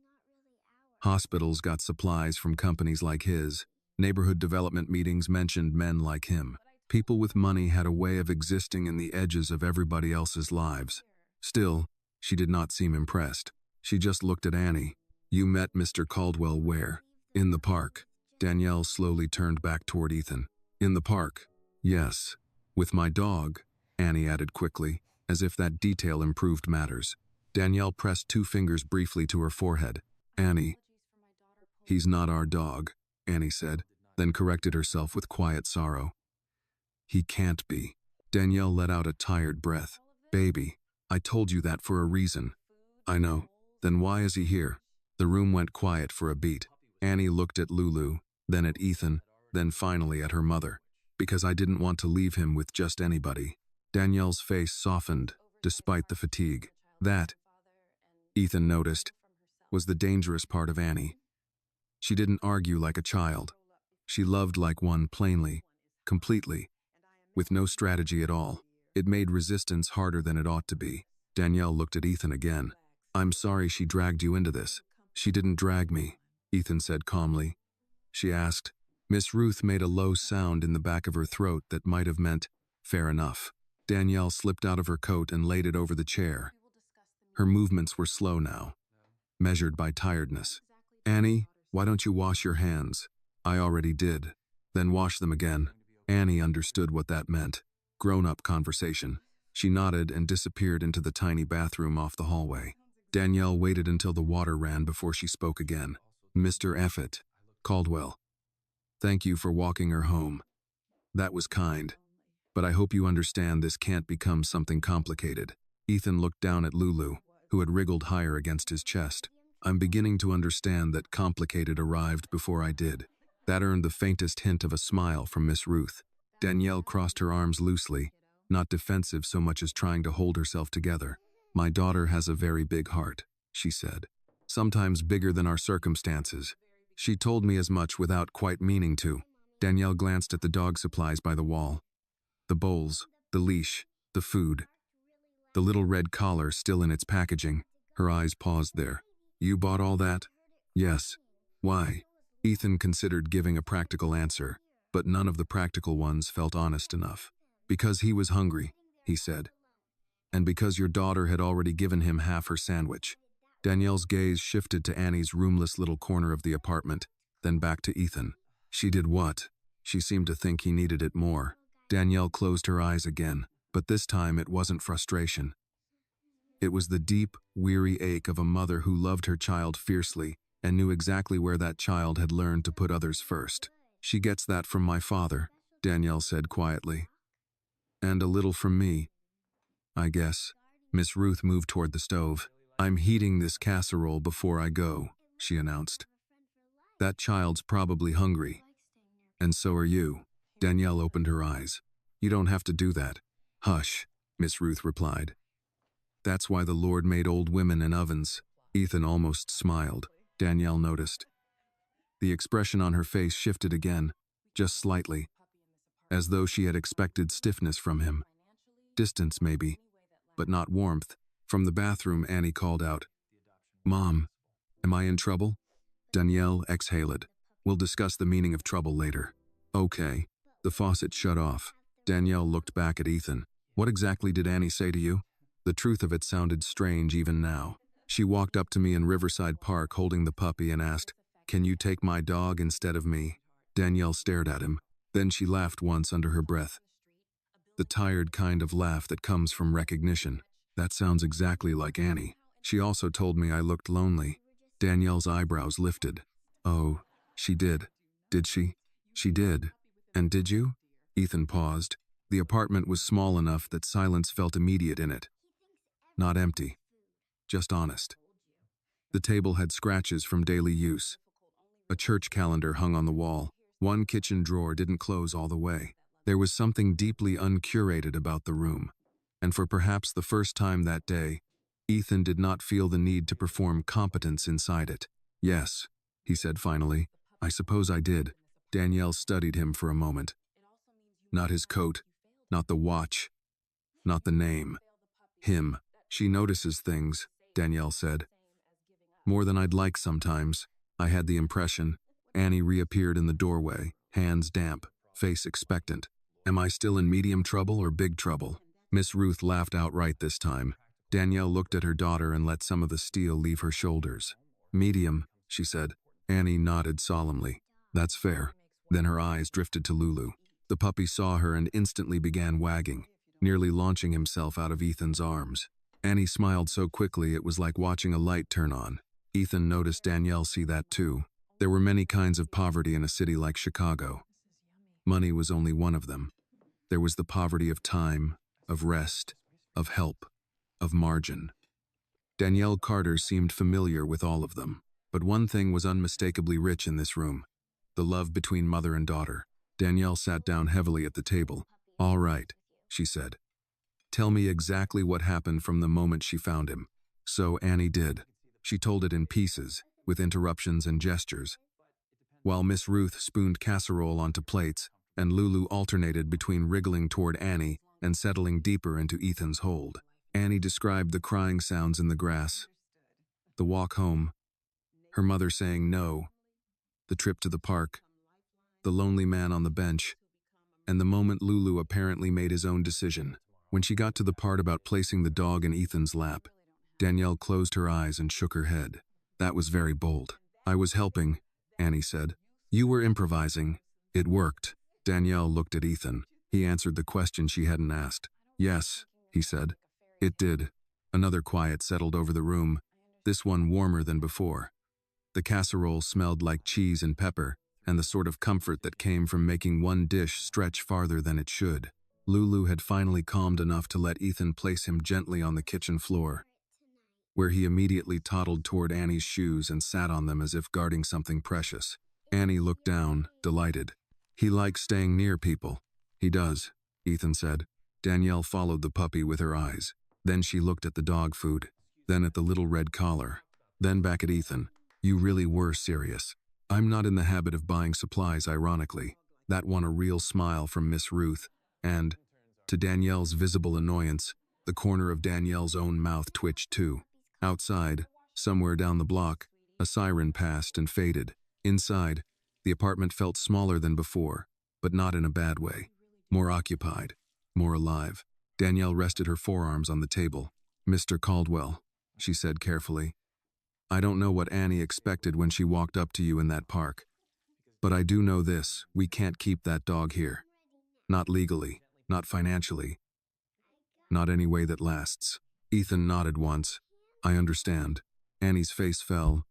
Hospitals got supplies from companies like his. Neighborhood development meetings mentioned men like him. People with money had a way of existing in the edges of everybody else's lives. Still, she did not seem impressed. She just looked at Annie. "You met Mr. Caldwell where?" "In the park." Danielle slowly turned back toward Ethan. "In the park?" "Yes. With my dog," Annie added quickly, as if that detail improved matters. Danielle pressed 2 fingers briefly to her forehead. "Annie." "He's not our dog," Annie said, then corrected herself with quiet sorrow. "He can't be." Danielle let out a tired breath. "Baby, I told you that for a reason." "I know. Then why is he here?" The room went quiet for a beat. Annie looked at Lulu, then at Ethan, then finally at her mother. "Because I didn't want to leave him with just anybody." Danielle's face softened, despite the fatigue. That, Ethan noticed, was the dangerous part of Annie. She didn't argue like a child. She loved like one plainly, completely, with no strategy at all. It made resistance harder than it ought to be. Danielle looked at Ethan again. "I'm sorry she dragged you into this." "She didn't drag me," Ethan said calmly. She asked. Miss Ruth made a low sound in the back of her throat that might have meant, "Fair enough." Danielle slipped out of her coat and laid it over the chair. Her movements were slow now, measured by tiredness. "Annie, why don't you wash your hands?" "I already did." "Then wash them again." Annie understood what that meant. Grown-up conversation. She nodded and disappeared into the tiny bathroom off the hallway. Danielle waited until the water ran before she spoke again. "Mr. Effett Caldwell, thank you for walking her home. That was kind. But I hope you understand this can't become something complicated." Ethan looked down at Lulu, who had wriggled higher against his chest. "I'm beginning to understand that complicated arrived before I did." That earned the faintest hint of a smile from Miss Ruth. Danielle crossed her arms loosely, not defensive so much as trying to hold herself together. "My daughter has a very big heart," she said. "Sometimes bigger than our circumstances. She told me as much without quite meaning to." Danielle glanced at the dog supplies by the wall. The bowls, the leash, the food. The little red collar still in its packaging. Her eyes paused there. "You bought all that?" "Yes." "Why?" Ethan considered giving a practical answer, but none of the practical ones felt honest enough. "Because he was hungry," he said. "And because your daughter had already given him half her sandwich." Danielle's gaze shifted to Annie's roomless little corner of the apartment, then back to Ethan. "She did what?" She seemed to think he needed it more. Danielle closed her eyes again, but this time it wasn't frustration. It was the deep, weary ache of a mother who loved her child fiercely and knew exactly where that child had learned to put others first. "She gets that from my father," Danielle said quietly. "And a little from me, I guess." Miss Ruth moved toward the stove. I'm heating this casserole before I go, she announced. That child's probably hungry. And so are you. Danielle opened her eyes. You don't have to do that. Hush, Miss Ruth replied. That's why the Lord made old women in ovens. Ethan almost smiled. Danielle noticed. The expression on her face shifted again, just slightly, as though she had expected stiffness from him. Distance, maybe, but not warmth. From the bathroom, Annie called out, Mom, am I in trouble? Danielle exhaled. We'll discuss the meaning of trouble later. Okay. The faucet shut off. Danielle looked back at Ethan. What exactly did Annie say to you? The truth of it sounded strange even now. She walked up to me in Riverside Park holding the puppy and asked, Can you take my dog instead of me? Danielle stared at him. Then she laughed once under her breath. The tired kind of laugh that comes from recognition. That sounds exactly like Annie. She also told me I looked lonely. Danielle's eyebrows lifted. Oh, she did. Did she? She did. And did you? Ethan paused. The apartment was small enough that silence felt immediate in it. Not empty. Just honest. The table had scratches from daily use. A church calendar hung on the wall. One kitchen drawer didn't close all the way. There was something deeply uncurated about the room. And for perhaps the first time that day, Ethan did not feel the need to perform competence inside it. Yes, he said finally. I suppose I did. Danielle studied him for a moment. Not his coat, not the watch, not the name. Him. She notices things, Danielle said. More than I'd like sometimes, I had the impression. Annie reappeared in the doorway, hands damp, face expectant. Am I still in medium trouble or big trouble? Miss Ruth laughed outright this time. Danielle looked at her daughter and let some of the steel leave her shoulders. Medium, she said. Annie nodded solemnly. That's fair. Then her eyes drifted to Lulu. The puppy saw her and instantly began wagging, nearly launching himself out of Ethan's arms. Annie smiled so quickly it was like watching a light turn on. Ethan noticed Danielle see that too. There were many kinds of poverty in a city like Chicago. Money was only one of them. There was the poverty of time, of rest, of help, of margin. Danielle Carter seemed familiar with all of them. But one thing was unmistakably rich in this room. The love between mother and daughter. Danielle sat down heavily at the table. All right, she said. Tell me exactly what happened from the moment she found him. So Annie did. She told it in pieces, with interruptions and gestures. While Miss Ruth spooned casserole onto plates, and Lulu alternated between wriggling toward Annie and settling deeper into Ethan's hold. Annie described the crying sounds in the grass, the walk home, her mother saying no, the trip to the park, the lonely man on the bench, and the moment Lulu apparently made his own decision. When she got to the part about placing the dog in Ethan's lap, Danielle closed her eyes and shook her head. That was very bold. I was helping, Annie said. You were improvising. It worked. Danielle looked at Ethan. He answered the question she hadn't asked. Yes, he said. It did. Another quiet settled over the room, this one warmer than before. The casserole smelled like cheese and pepper, and the sort of comfort that came from making one dish stretch farther than it should. Lulu had finally calmed enough to let Ethan place him gently on the kitchen floor, where he immediately toddled toward Annie's shoes and sat on them as if guarding something precious. Annie looked down, delighted. He likes staying near people. He does, Ethan said. Danielle followed the puppy with her eyes. Then she looked at the dog food, then at the little red collar, then back at Ethan. You really were serious. I'm not in the habit of buying supplies, ironically. That won a real smile from Miss Ruth, and, to Danielle's visible annoyance, the corner of Danielle's own mouth twitched too. Outside, somewhere down the block, a siren passed and faded. Inside, the apartment felt smaller than before, but not in a bad way. More occupied, more alive. Danielle rested her forearms on the table. Mr. Caldwell, she said carefully. I don't know what Annie expected when she walked up to you in that park. But I do know this, we can't keep that dog here. Not legally, not financially, not any way that lasts. Ethan nodded once. I understand. Annie's face fell,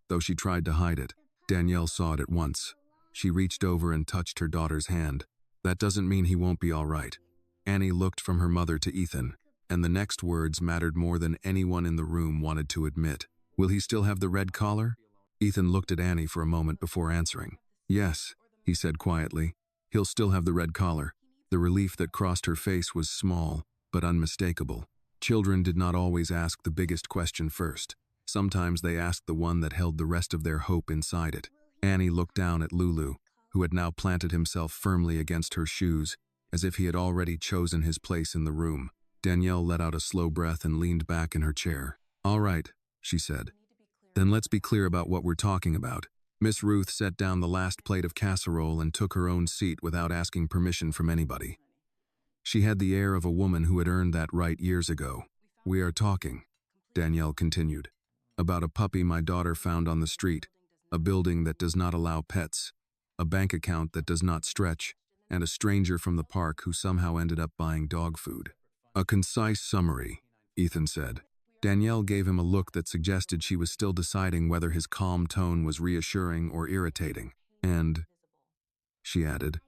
though she tried to hide it. Danielle saw it at once. She reached over and touched her daughter's hand. That doesn't mean he won't be all right. Annie looked from her mother to Ethan. and the next words mattered more than anyone in the room wanted to admit. Will he still have the red collar? Ethan looked at Annie for a moment before answering. Yes, he said quietly. He'll still have the red collar. The relief that crossed her face was small, but unmistakable. Children did not always ask the biggest question first. Sometimes they asked the one that held the rest of their hope inside it. Annie looked down at Lulu, who had now planted himself firmly against her shoes, as if he had already chosen his place in the room. Danielle let out a slow breath and leaned back in her chair. All right, she said. Then let's be clear about what we're talking about. Miss Ruth set down the last plate of casserole and took her own seat without asking permission from anybody. She had the air of a woman who had earned that right years ago. We are talking, Danielle continued, about a puppy my daughter found on the street, a building that does not allow pets, a bank account that does not stretch, and a stranger from the park who somehow ended up buying dog food. A concise summary, Ethan said. Danielle gave him a look that suggested she was still deciding whether his calm tone was reassuring or irritating. And, she added,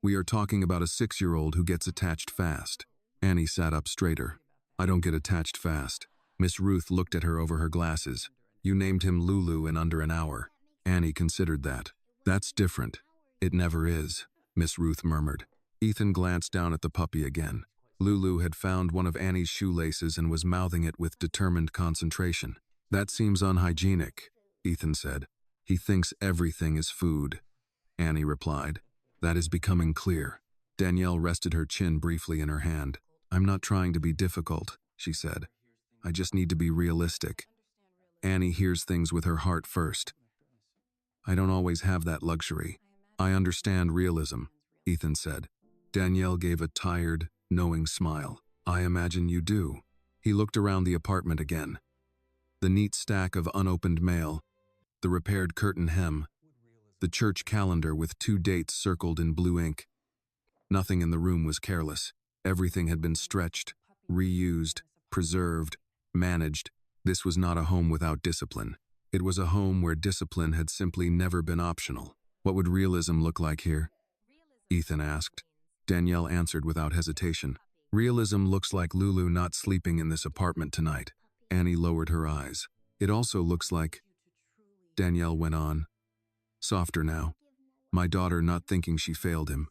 we are talking about a 6-year-old who gets attached fast. Annie sat up straighter. I don't get attached fast. Miss Ruth looked at her over her glasses. You named him Lulu in under an hour. Annie considered that. That's different. It never is, Miss Ruth murmured. Ethan glanced down at the puppy again. Lulu had found one of Annie's shoelaces and was mouthing it with determined concentration. That seems unhygienic, Ethan said. He thinks everything is food, Annie replied. That is becoming clear. Danielle rested her chin briefly in her hand. I'm not trying to be difficult, she said. I just need to be realistic. Annie hears things with her heart first. I don't always have that luxury. I understand realism, Ethan said. Danielle gave a tired, knowing smile. I imagine you do. He looked around the apartment again. The neat stack of unopened mail, the repaired curtain hem, the church calendar with 2 dates circled in blue ink. Nothing in the room was careless. Everything had been stretched, reused, preserved, managed. This was not a home without discipline. It was a home where discipline had simply never been optional. What would realism look like here? Ethan asked. Danielle answered without hesitation. Realism looks like Lulu not sleeping in this apartment tonight. Annie lowered her eyes. It also looks like, Danielle went on, softer now, my daughter not thinking she failed him.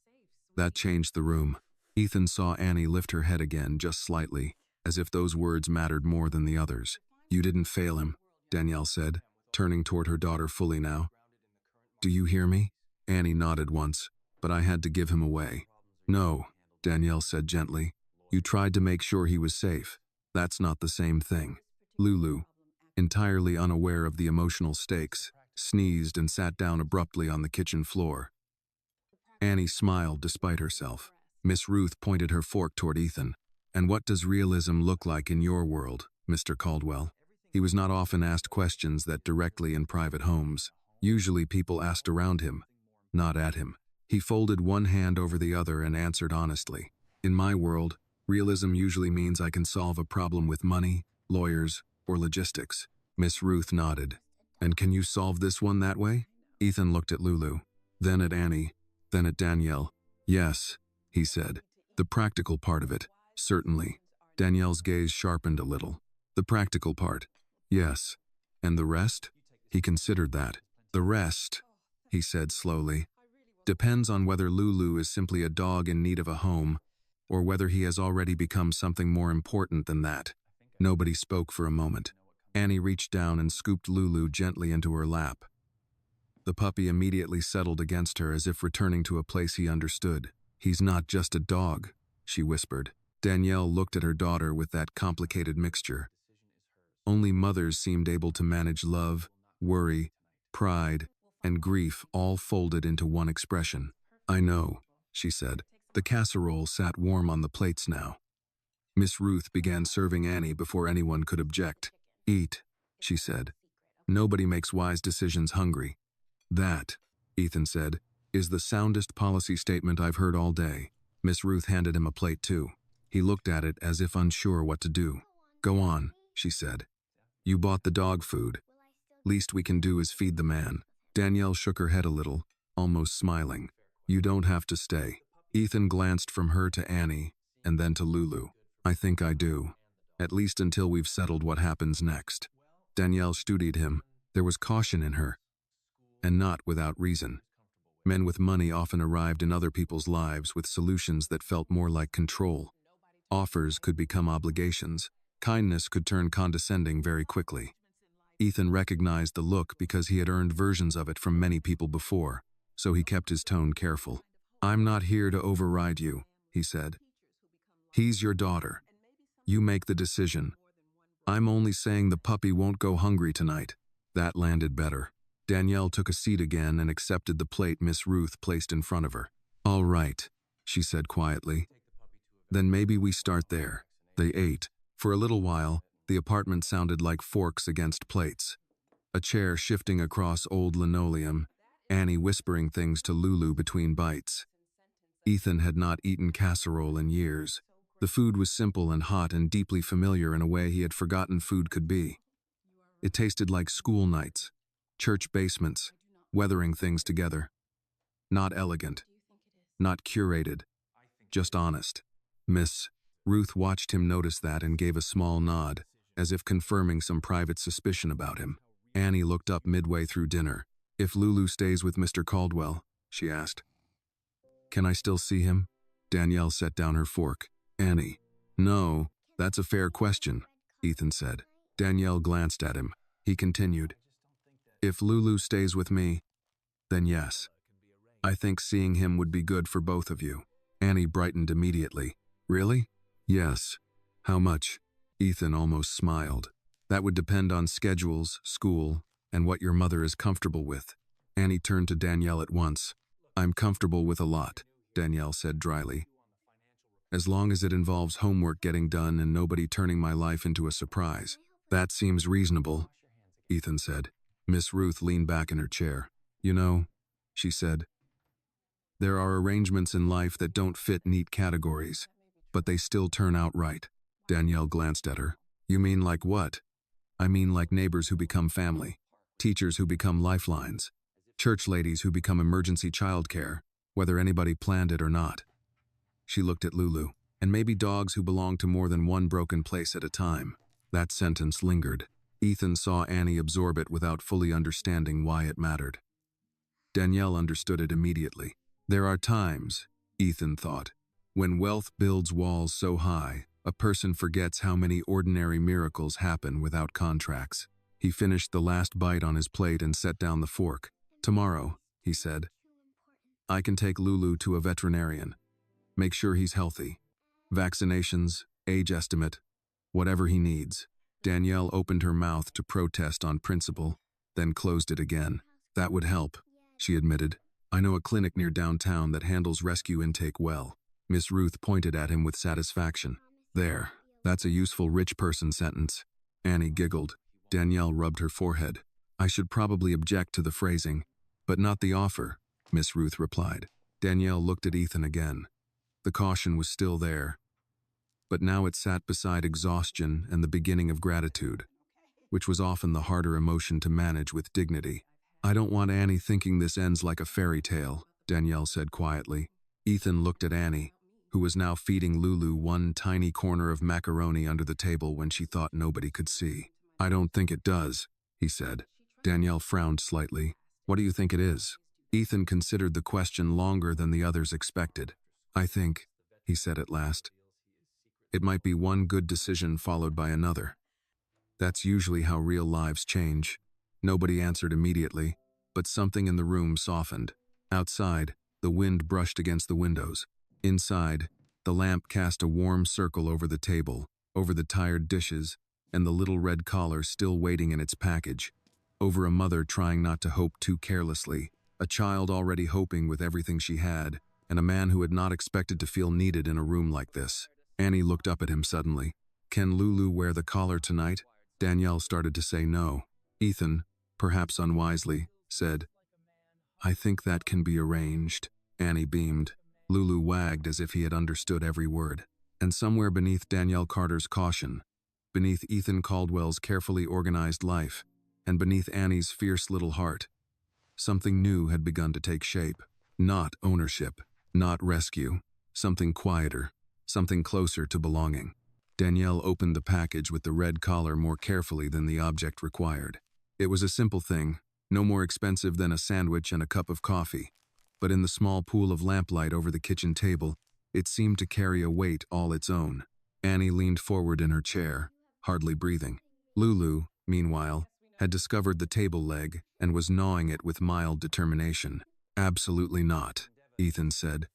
That changed the room. Ethan saw Annie lift her head again just slightly, as if those words mattered more than the others. You didn't fail him, Danielle said, turning toward her daughter fully now. Do you hear me? Annie nodded once, but I had to give him away. No, Danielle said gently. You tried to make sure he was safe. That's not the same thing. Lulu, entirely unaware of the emotional stakes, sneezed and sat down abruptly on the kitchen floor. Annie smiled despite herself. Miss Ruth pointed her fork toward Ethan. And what does realism look like in your world, Mr. Caldwell? He was not often asked questions that directly in private homes. Usually people asked around him, not at him. He folded one hand over the other and answered honestly. In my world, realism usually means I can solve a problem with money, lawyers, or logistics. Miss Ruth nodded. And can you solve this one that way? Ethan looked at Lulu, then at Annie, then at Danielle. Yes, he said. The practical part of it, certainly. Danielle's gaze sharpened a little. The practical part. Yes. And the rest? He considered that. The rest, he said slowly, depends on whether Lulu is simply a dog in need of a home, or whether he has already become something more important than that. Nobody spoke for a moment. Annie reached down and scooped Lulu gently into her lap. The puppy immediately settled against her as if returning to a place he understood. He's not just a dog, she whispered. Danielle looked at her daughter with that complicated mixture. Only mothers seemed able to manage love, worry, pride, and grief all folded into one expression. I know, she said. The casserole sat warm on the plates now. Miss Ruth began serving Annie before anyone could object. Eat, she said. Nobody makes wise decisions hungry. That, Ethan said, is the soundest policy statement I've heard all day. Miss Ruth handed him a plate too. He looked at it as if unsure what to do. Go on, she said. You bought the dog food. Least we can do is feed the man. Danielle shook her head a little, almost smiling. You don't have to stay. Ethan glanced from her to Annie, and then to Lulu. I think I do. At least until we've settled what happens next. Danielle studied him. There was caution in her, and not without reason. Men with money often arrived in other people's lives with solutions that felt more like control. Offers could become obligations. Kindness could turn condescending very quickly. Ethan recognized the look because he had earned versions of it from many people before, so he kept his tone careful. I'm not here to override you, he said. He's your daughter. You make the decision. I'm only saying the puppy won't go hungry tonight. That landed better. Danielle took a seat again and accepted the plate Miss Ruth placed in front of her. All right, she said quietly. Then maybe we start there. They ate. For a little while, the apartment sounded like forks against plates. A chair shifting across old linoleum, Annie whispering things to Lulu between bites. Ethan had not eaten casserole in years. The food was simple and hot and deeply familiar in a way he had forgotten food could be. It tasted like school nights, church basements, weathering things together. Not elegant, not curated, just honest. Miss Ruth watched him notice that and gave a small nod, as if confirming some private suspicion about him. Annie looked up midway through dinner. If Lulu stays with Mr. Caldwell, she asked. Can I still see him? Danielle set down her fork. Annie. No, that's a fair question, Ethan said. Danielle glanced at him. He continued. If Lulu stays with me, then yes. I think seeing him would be good for both of you. Annie brightened immediately. Really? Yes. How much? Ethan almost smiled. That would depend on schedules, school, and what your mother is comfortable with. Annie turned to Danielle at once. I'm comfortable with a lot, Danielle said dryly. As long as it involves homework getting done and nobody turning my life into a surprise. That seems reasonable, Ethan said. Miss Ruth leaned back in her chair. You know, she said, there are arrangements in life that don't fit neat categories, but they still turn out right. Danielle glanced at her. You mean like what? I mean like neighbors who become family, teachers who become lifelines, church ladies who become emergency childcare, whether anybody planned it or not. She looked at Lulu. And maybe dogs who belong to more than one broken place at a time. That sentence lingered. Ethan saw Annie absorb it without fully understanding why it mattered. Danielle understood it immediately. There are times, Ethan thought, when wealth builds walls so high, a person forgets how many ordinary miracles happen without contracts. He finished the last bite on his plate and set down the fork. Tomorrow, he said, I can take Lulu to a veterinarian. Make sure he's healthy. Vaccinations, age estimate, whatever he needs. Danielle opened her mouth to protest on principle, then closed it again. That would help, she admitted. I know a clinic near downtown that handles rescue intake well. Miss Ruth pointed at him with satisfaction. There, that's a useful rich person sentence. Annie giggled. Danielle rubbed her forehead. I should probably object to the phrasing, but not the offer, Miss Ruth replied. Danielle looked at Ethan again. The caution was still there, but now it sat beside exhaustion and the beginning of gratitude, which was often the harder emotion to manage with dignity. I don't want Annie thinking this ends like a fairy tale, Danielle said quietly. Ethan looked at Annie, who was now feeding Lulu one tiny corner of macaroni under the table when she thought nobody could see. I don't think it does, he said. Danielle frowned slightly. What do you think it is? Ethan considered the question longer than the others expected. I think, he said at last, it might be one good decision followed by another. That's usually how real lives change. Nobody answered immediately, but something in the room softened. Outside, the wind brushed against the windows. Inside, the lamp cast a warm circle over the table, over the tired dishes, and the little red collar still waiting in its package, over a mother trying not to hope too carelessly, a child already hoping with everything she had, and a man who had not expected to feel needed in a room like this. Annie looked up at him suddenly. Can Lulu wear the collar tonight? Danielle started to say no. Ethan, perhaps unwisely, said, I think that can be arranged. Annie beamed. Lulu wagged as if he had understood every word. And somewhere beneath Danielle Carter's caution, beneath Ethan Caldwell's carefully organized life, and beneath Annie's fierce little heart, something new had begun to take shape. Not ownership, not rescue, something quieter, something closer to belonging. Danielle opened the package with the red collar more carefully than the object required. It was a simple thing, no more expensive than a sandwich and a cup of coffee. But in the small pool of lamplight over the kitchen table, it seemed to carry a weight all its own. Annie leaned forward in her chair, hardly breathing. Lulu, meanwhile, had discovered the table leg and was gnawing it with mild determination. "Absolutely not," Ethan said,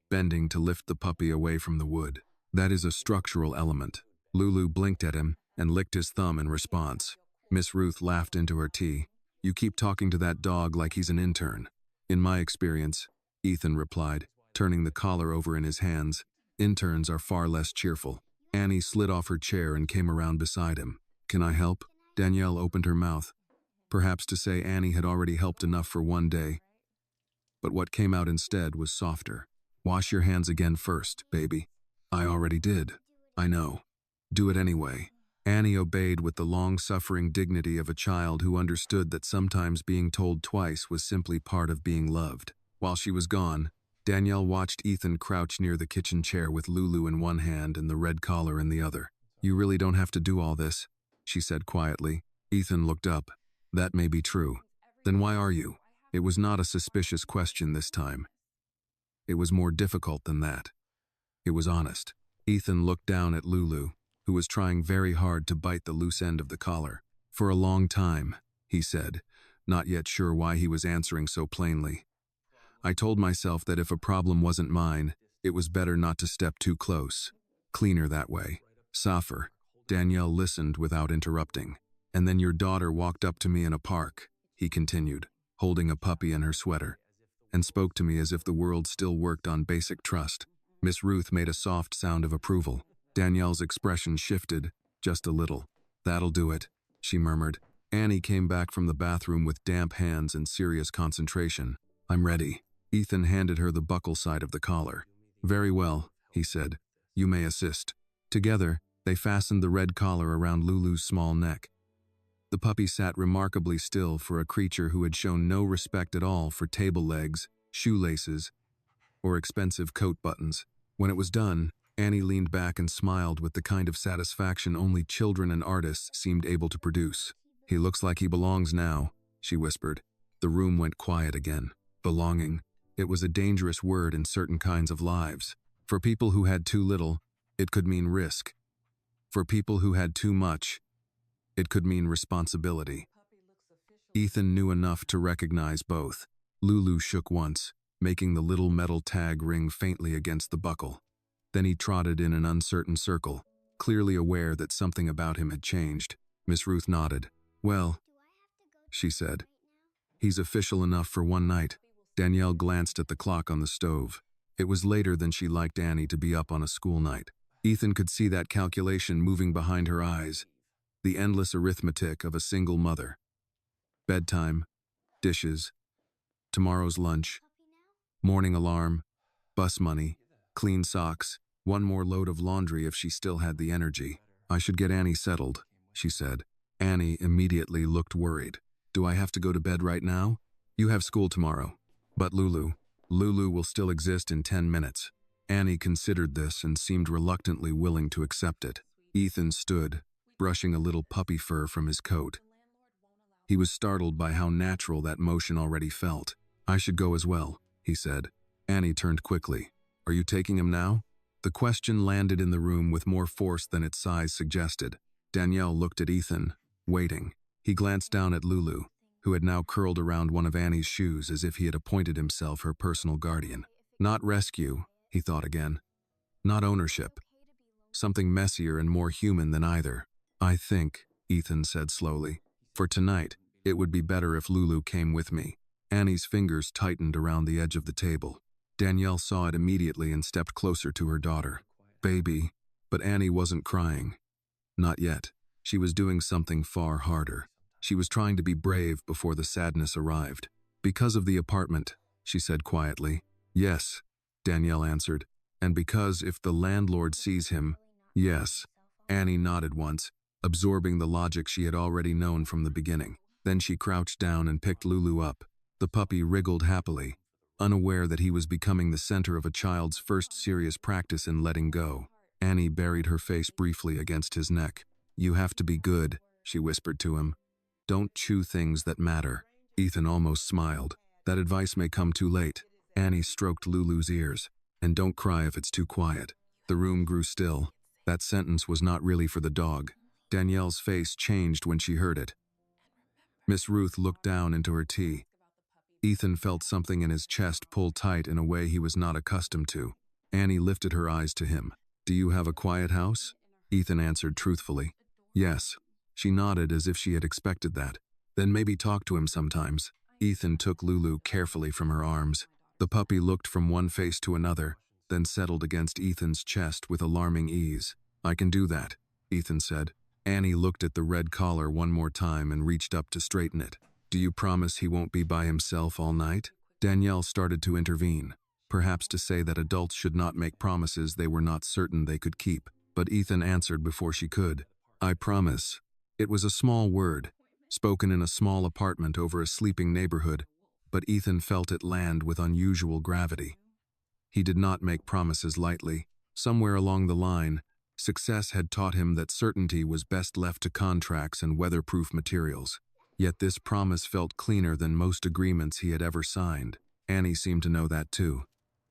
bending to lift the puppy away from the wood. "That is a structural element." Lulu blinked at him and licked his thumb in response. Miss Ruth laughed into her tea. "You keep talking to that dog like he's an intern." "In my experience," Ethan replied, turning the collar over in his hands, "interns are far less cheerful." Annie slid off her chair and came around beside him. "Can I help?" Danielle opened her mouth, perhaps to say Annie had already helped enough for one day. But what came out instead was softer. "Wash your hands again first, baby." "I already did." "I know. Do it anyway." Annie obeyed with the long-suffering dignity of a child who understood that sometimes being told twice was simply part of being loved. While she was gone, Danielle watched Ethan crouch near the kitchen chair with Lulu in one hand and the red collar in the other. "You really don't have to do all this," she said quietly. Ethan looked up. "That may be true. Then why are you?" It was not a suspicious question this time. It was more difficult than that. It was honest. Ethan looked down at Lulu, who was trying very hard to bite the loose end of the collar. "For a long time," he said, not yet sure why he was answering so plainly. "I told myself that if a problem wasn't mine, it was better not to step too close. Cleaner that way. Safer." Danielle listened without interrupting. "And then your daughter walked up to me in a park," he continued, holding a puppy in her sweater, "and spoke to me as if the world still worked on basic trust." Miss Ruth made a soft sound of approval. Danielle's expression shifted, just a little. "That'll do it," she murmured. Annie came back from the bathroom with damp hands and serious concentration. "I'm ready." Ethan handed her the buckle side of the collar. "Very well," he said. "You may assist." Together, they fastened the red collar around Lulu's small neck. The puppy sat remarkably still for a creature who had shown no respect at all for table legs, shoelaces, or expensive coat buttons. When it was done, Annie leaned back and smiled with the kind of satisfaction only children and artists seemed able to produce. "He looks like he belongs now," she whispered. The room went quiet again. Belonging. It was a dangerous word in certain kinds of lives. For people who had too little, it could mean risk. For people who had too much, it could mean responsibility. Ethan knew enough to recognize both. Lulu shook once, making the little metal tag ring faintly against the buckle. Then he trotted in an uncertain circle, clearly aware that something about him had changed. Miss Ruth nodded. "Well," she said, "he's official enough for one night." Danielle glanced at the clock on the stove. It was later than she liked Annie to be up on a school night. Ethan could see that calculation moving behind her eyes, the endless arithmetic of a single mother. Bedtime, dishes, tomorrow's lunch, morning alarm, bus money, clean socks, one more load of laundry if she still had the energy. "I should get Annie settled," she said. Annie immediately looked worried. "Do I have to go to bed right now?" "You have school tomorrow." "But Lulu will still exist in 10 minutes. Annie considered this and seemed reluctantly willing to accept it. Ethan stood, brushing a little puppy fur from his coat. He was startled by how natural that motion already felt. "I should go as well," he said. Annie turned quickly. "Are you taking him now?" The question landed in the room with more force than its size suggested. Danielle looked at Ethan, waiting. He glanced down at Lulu, who had now curled around one of Annie's shoes as if he had appointed himself her personal guardian. Not rescue, he thought again. Not ownership. Something messier and more human than either. "I think," Ethan said slowly, "for tonight, it would be better if Lulu came with me." Annie's fingers tightened around the edge of the table. Danielle saw it immediately and stepped closer to her daughter. "Baby." But Annie wasn't crying. Not yet. She was doing something far harder. She was trying to be brave before the sadness arrived. "Because of the apartment," she said quietly. "Yes," Danielle answered. "And because if the landlord sees him..." "Yes." Annie nodded once, absorbing the logic she had already known from the beginning. Then she crouched down and picked Lulu up. The puppy wriggled happily, unaware that he was becoming the center of a child's first serious practice in letting go. Annie buried her face briefly against his neck. "You have to be good," she whispered to him. "Don't chew things that matter." Ethan almost smiled. "That advice may come too late." Annie stroked Lulu's ears. "And don't cry if it's too quiet." The room grew still. That sentence was not really for the dog. Danielle's face changed when she heard it. Miss Ruth looked down into her tea. Ethan felt something in his chest pull tight in a way he was not accustomed to. Annie lifted her eyes to him. "Do you have a quiet house?" Ethan answered truthfully. "Yes." She nodded as if she had expected that. "Then maybe talk to him sometimes." Ethan took Lulu carefully from her arms. The puppy looked from one face to another, then settled against Ethan's chest with alarming ease. "I can do that," Ethan said. Annie looked at the red collar one more time and reached up to straighten it. "Do you promise he won't be by himself all night?" Danielle started to intervene, perhaps to say that adults should not make promises they were not certain they could keep. But Ethan answered before she could. "I promise." It was a small word, spoken in a small apartment over a sleeping neighborhood, but Ethan felt it land with unusual gravity. He did not make promises lightly. Somewhere along the line, success had taught him that certainty was best left to contracts and weatherproof materials. Yet this promise felt cleaner than most agreements he had ever signed. Annie seemed to know that too.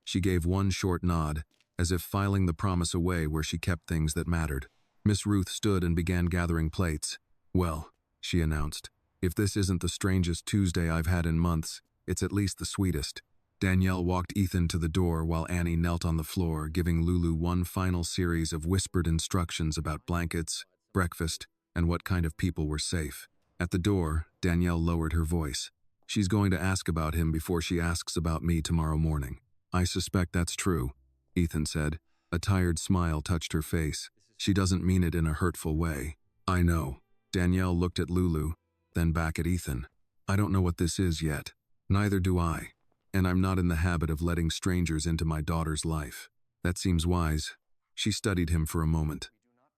She gave one short nod, as if filing the promise away where she kept things that mattered. Miss Ruth stood and began gathering plates. "Well," she announced, "if this isn't the strangest Tuesday I've had in months, it's at least the sweetest." Danielle walked Ethan to the door while Annie knelt on the floor, giving Lulu one final series of whispered instructions about blankets, breakfast, and what kind of people were safe. At the door, Danielle lowered her voice. "She's going to ask about him before she asks about me tomorrow morning." "I suspect that's true," Ethan said. A tired smile touched her face. "She doesn't mean it in a hurtful way." "I know." Danielle looked at Lulu, then back at Ethan. "I don't know what this is yet." "Neither do I. And I'm not in the habit of letting strangers into my daughter's life." "That seems wise." She studied him for a moment.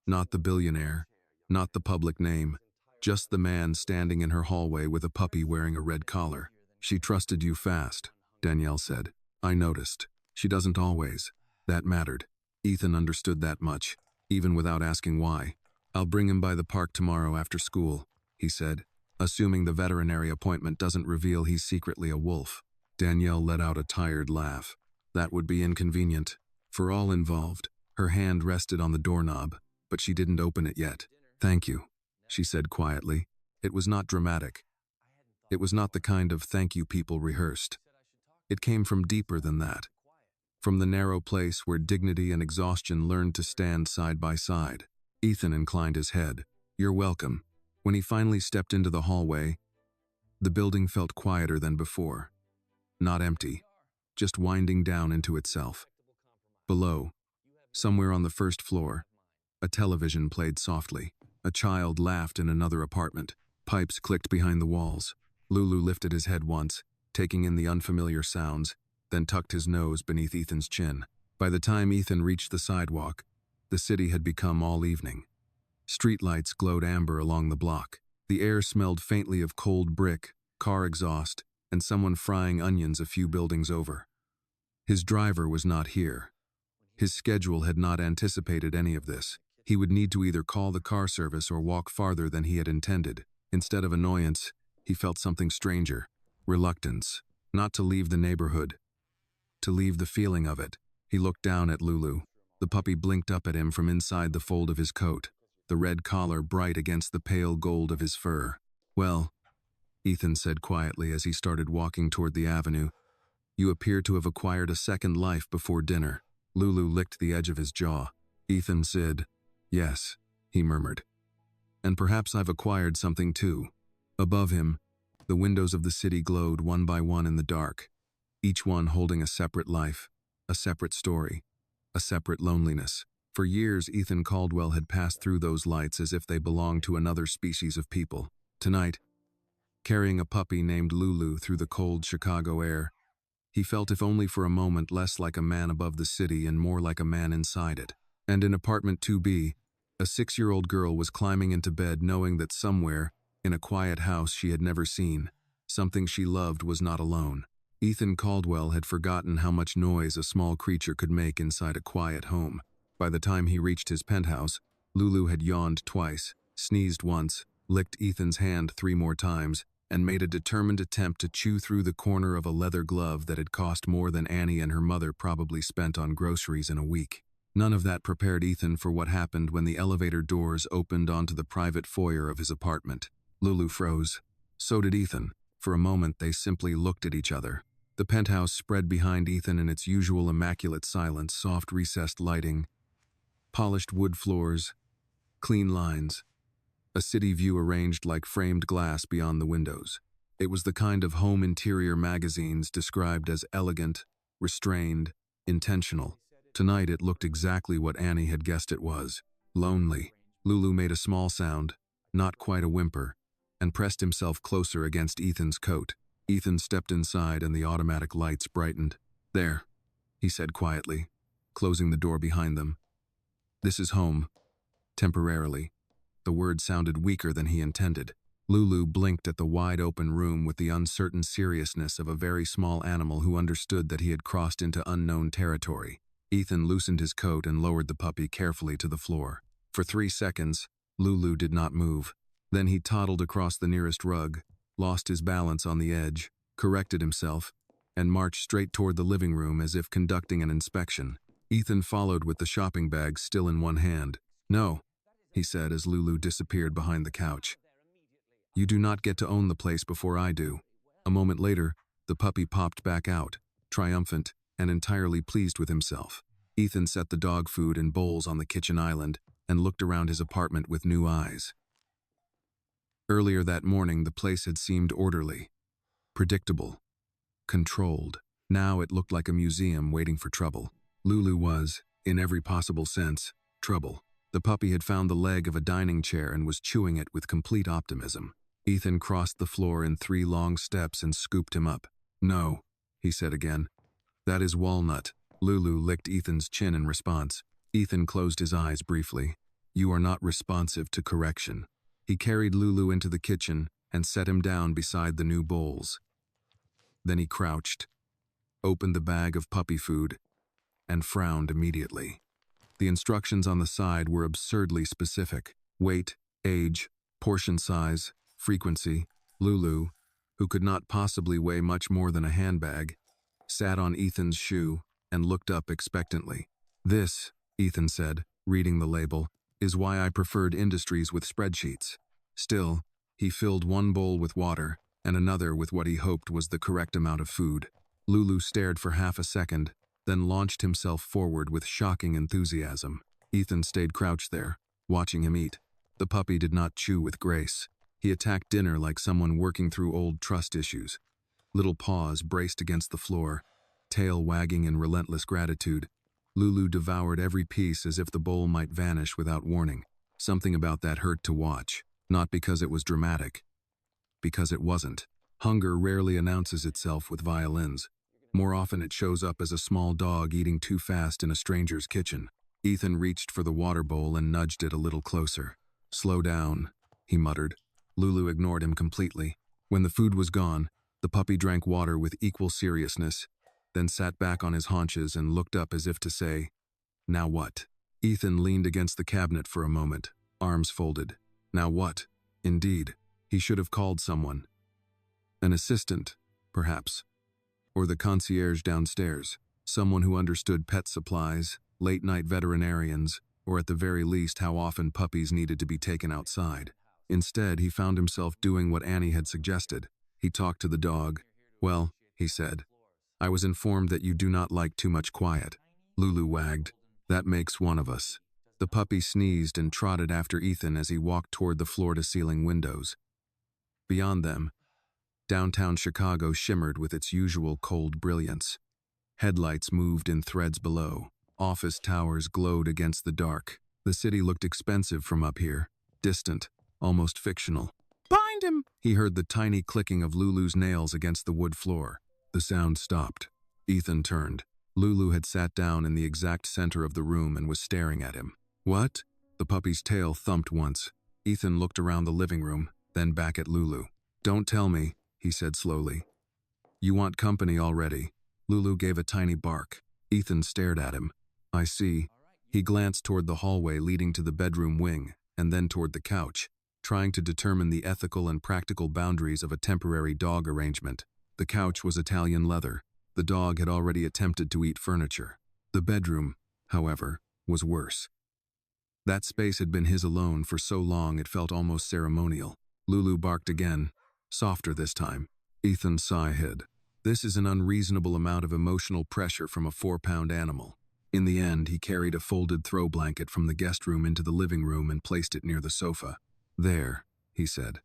Not the billionaire, not the public name, just the man standing in her hallway with a puppy wearing a red collar. "She trusted you fast," Danielle said. "I noticed. She doesn't always." That mattered. Ethan understood that much, even without asking why. "I'll bring him by the park tomorrow after school," he said, "assuming the veterinary appointment doesn't reveal he's secretly a wolf." Danielle let out a tired laugh. That would be inconvenient for all involved. Her hand rested on the doorknob, but she didn't open it yet. "Thank you," she said quietly. It was not dramatic. It was not the kind of thank you people rehearsed. It came from deeper than that. From the narrow place where dignity and exhaustion learned to stand side by side. Ethan inclined his head. "You're welcome." When he finally stepped into the hallway, the building felt quieter than before. Not empty, just winding down into itself. Below, somewhere on the first floor, a television played softly. A child laughed in another apartment. Pipes clicked behind the walls. Lulu lifted his head once, taking in the unfamiliar sounds, then tucked his nose beneath Ethan's chin. By the time Ethan reached the sidewalk, the city had become all evening. Streetlights glowed amber along the block. The air smelled faintly of cold brick, car exhaust, and someone frying onions a few buildings over. His driver was not here. His schedule had not anticipated any of this. He would need to either call the car service or walk farther than he had intended. Instead of annoyance, he felt something stranger. Reluctance. Not to leave the neighborhood. To leave the feeling of it. He looked down at Lulu. The puppy blinked up at him from inside the fold of his coat, the red collar bright against the pale gold of his fur. "Well," Ethan said quietly as he started walking toward the avenue, "you appear to have acquired a second life before dinner." Lulu licked the edge of his jaw. Ethan said, "Yes," he murmured. "And perhaps I've acquired something too." Above him, the windows of the city glowed one by one in the dark, each one holding a separate life, a separate story, a separate loneliness. For years, Ethan Caldwell had passed through those lights as if they belonged to another species of people. Tonight, carrying a puppy named Lulu through the cold Chicago air, he felt if only for a moment less like a man above the city and more like a man inside it. And in apartment 2B, a 6-year-old girl was climbing into bed knowing that somewhere, in a quiet house she had never seen, something she loved was not alone. Ethan Caldwell had forgotten how much noise a small creature could make inside a quiet home. By the time he reached his penthouse, Lulu had yawned twice, sneezed once, licked Ethan's hand 3 more times, and made a determined attempt to chew through the corner of a leather glove that had cost more than Annie and her mother probably spent on groceries in a week. None of that prepared Ethan for what happened when the elevator doors opened onto the private foyer of his apartment. Lulu froze. So did Ethan. For a moment, they simply looked at each other. The penthouse spread behind Ethan in its usual immaculate silence, soft recessed lighting, polished wood floors, clean lines, a city view arranged like framed glass beyond the windows. It was the kind of home interior magazines described as elegant, restrained, intentional. Tonight it looked exactly what Annie had guessed it was: lonely. Lulu made a small sound, not quite a whimper, and pressed himself closer against Ethan's coat. Ethan stepped inside and the automatic lights brightened. "There," he said quietly, closing the door behind them. "This is home. Temporarily." The word sounded weaker than he intended. Lulu blinked at the wide-open room with the uncertain seriousness of a very small animal who understood that he had crossed into unknown territory. Ethan loosened his coat and lowered the puppy carefully to the floor. For 3 seconds, Lulu did not move. Then he toddled across the nearest rug, lost his balance on the edge, corrected himself, and marched straight toward the living room as if conducting an inspection. Ethan followed with the shopping bag still in one hand. "No," he said as Lulu disappeared behind the couch. "You do not get to own the place before I do." A moment later, the puppy popped back out, triumphant and entirely pleased with himself. Ethan set the dog food in bowls on the kitchen island and looked around his apartment with new eyes. Earlier that morning, the place had seemed orderly, predictable, controlled. Now it looked like a museum waiting for trouble. Lulu was, in every possible sense, trouble. The puppy had found the leg of a dining chair and was chewing it with complete optimism. Ethan crossed the floor in 3 long steps and scooped him up. "No," he said again. "That is walnut." Lulu licked Ethan's chin in response. Ethan closed his eyes briefly. "You are not responsive to correction." He carried Lulu into the kitchen and set him down beside the new bowls. Then he crouched, opened the bag of puppy food, and frowned immediately. The instructions on the side were absurdly specific: weight, age, portion size, frequency. Lulu, who could not possibly weigh much more than a handbag, sat on Ethan's shoe and looked up expectantly. "This," Ethan said, reading the label, "is why I preferred industries with spreadsheets." Still, he filled one bowl with water and another with what he hoped was the correct amount of food. Lulu stared for half a second, then launched himself forward with shocking enthusiasm. Ethan stayed crouched there, watching him eat. The puppy did not chew with grace. He attacked dinner like someone working through old trust issues. Little paws braced against the floor, tail wagging in relentless gratitude. Lulu devoured every piece as if the bowl might vanish without warning. Something about that hurt to watch, not because it was dramatic, because it wasn't. Hunger rarely announces itself with violins. More often it shows up as a small dog eating too fast in a stranger's kitchen. Ethan reached for the water bowl and nudged it a little closer. "Slow down," he muttered. Lulu ignored him completely. When the food was gone, the puppy drank water with equal seriousness, then sat back on his haunches and looked up as if to say, "Now what?" Ethan leaned against the cabinet for a moment, arms folded. Now what? Indeed, he should have called someone. An assistant, perhaps. Or the concierge downstairs. Someone who understood pet supplies, late-night veterinarians, or at the very least how often puppies needed to be taken outside. Instead, he found himself doing what Annie had suggested. He talked to the dog. "Well," he said, "I was informed that you do not like too much quiet." Lulu wagged. "That makes one of us." The puppy sneezed and trotted after Ethan as he walked toward the floor-to-ceiling windows. Beyond them, downtown Chicago shimmered with its usual cold brilliance. Headlights moved in threads below. Office towers glowed against the dark. The city looked expensive from up here, distant, almost fictional. "Bind him!" He heard the tiny clicking of Lulu's nails against the wood floor. The sound stopped. Ethan turned. Lulu had sat down in the exact center of the room and was staring at him. "What?" The puppy's tail thumped once. Ethan looked around the living room, then back at Lulu. "Don't tell me," he said slowly. "You want company already." Lulu gave a tiny bark. Ethan stared at him. "I see. He glanced toward the hallway leading to the bedroom wing, and then toward the couch, trying to determine the ethical and practical boundaries of a temporary dog arrangement. The couch was Italian leather. The dog had already attempted to eat furniture. The bedroom, however, was worse. That space had been his alone for so long it felt almost ceremonial. Lulu barked again, softer this time. Ethan sighed. This is an unreasonable amount of emotional pressure from a 4-pound animal. In the end, he carried a folded throw blanket from the guest room into the living room and placed it near the sofa. There, he said.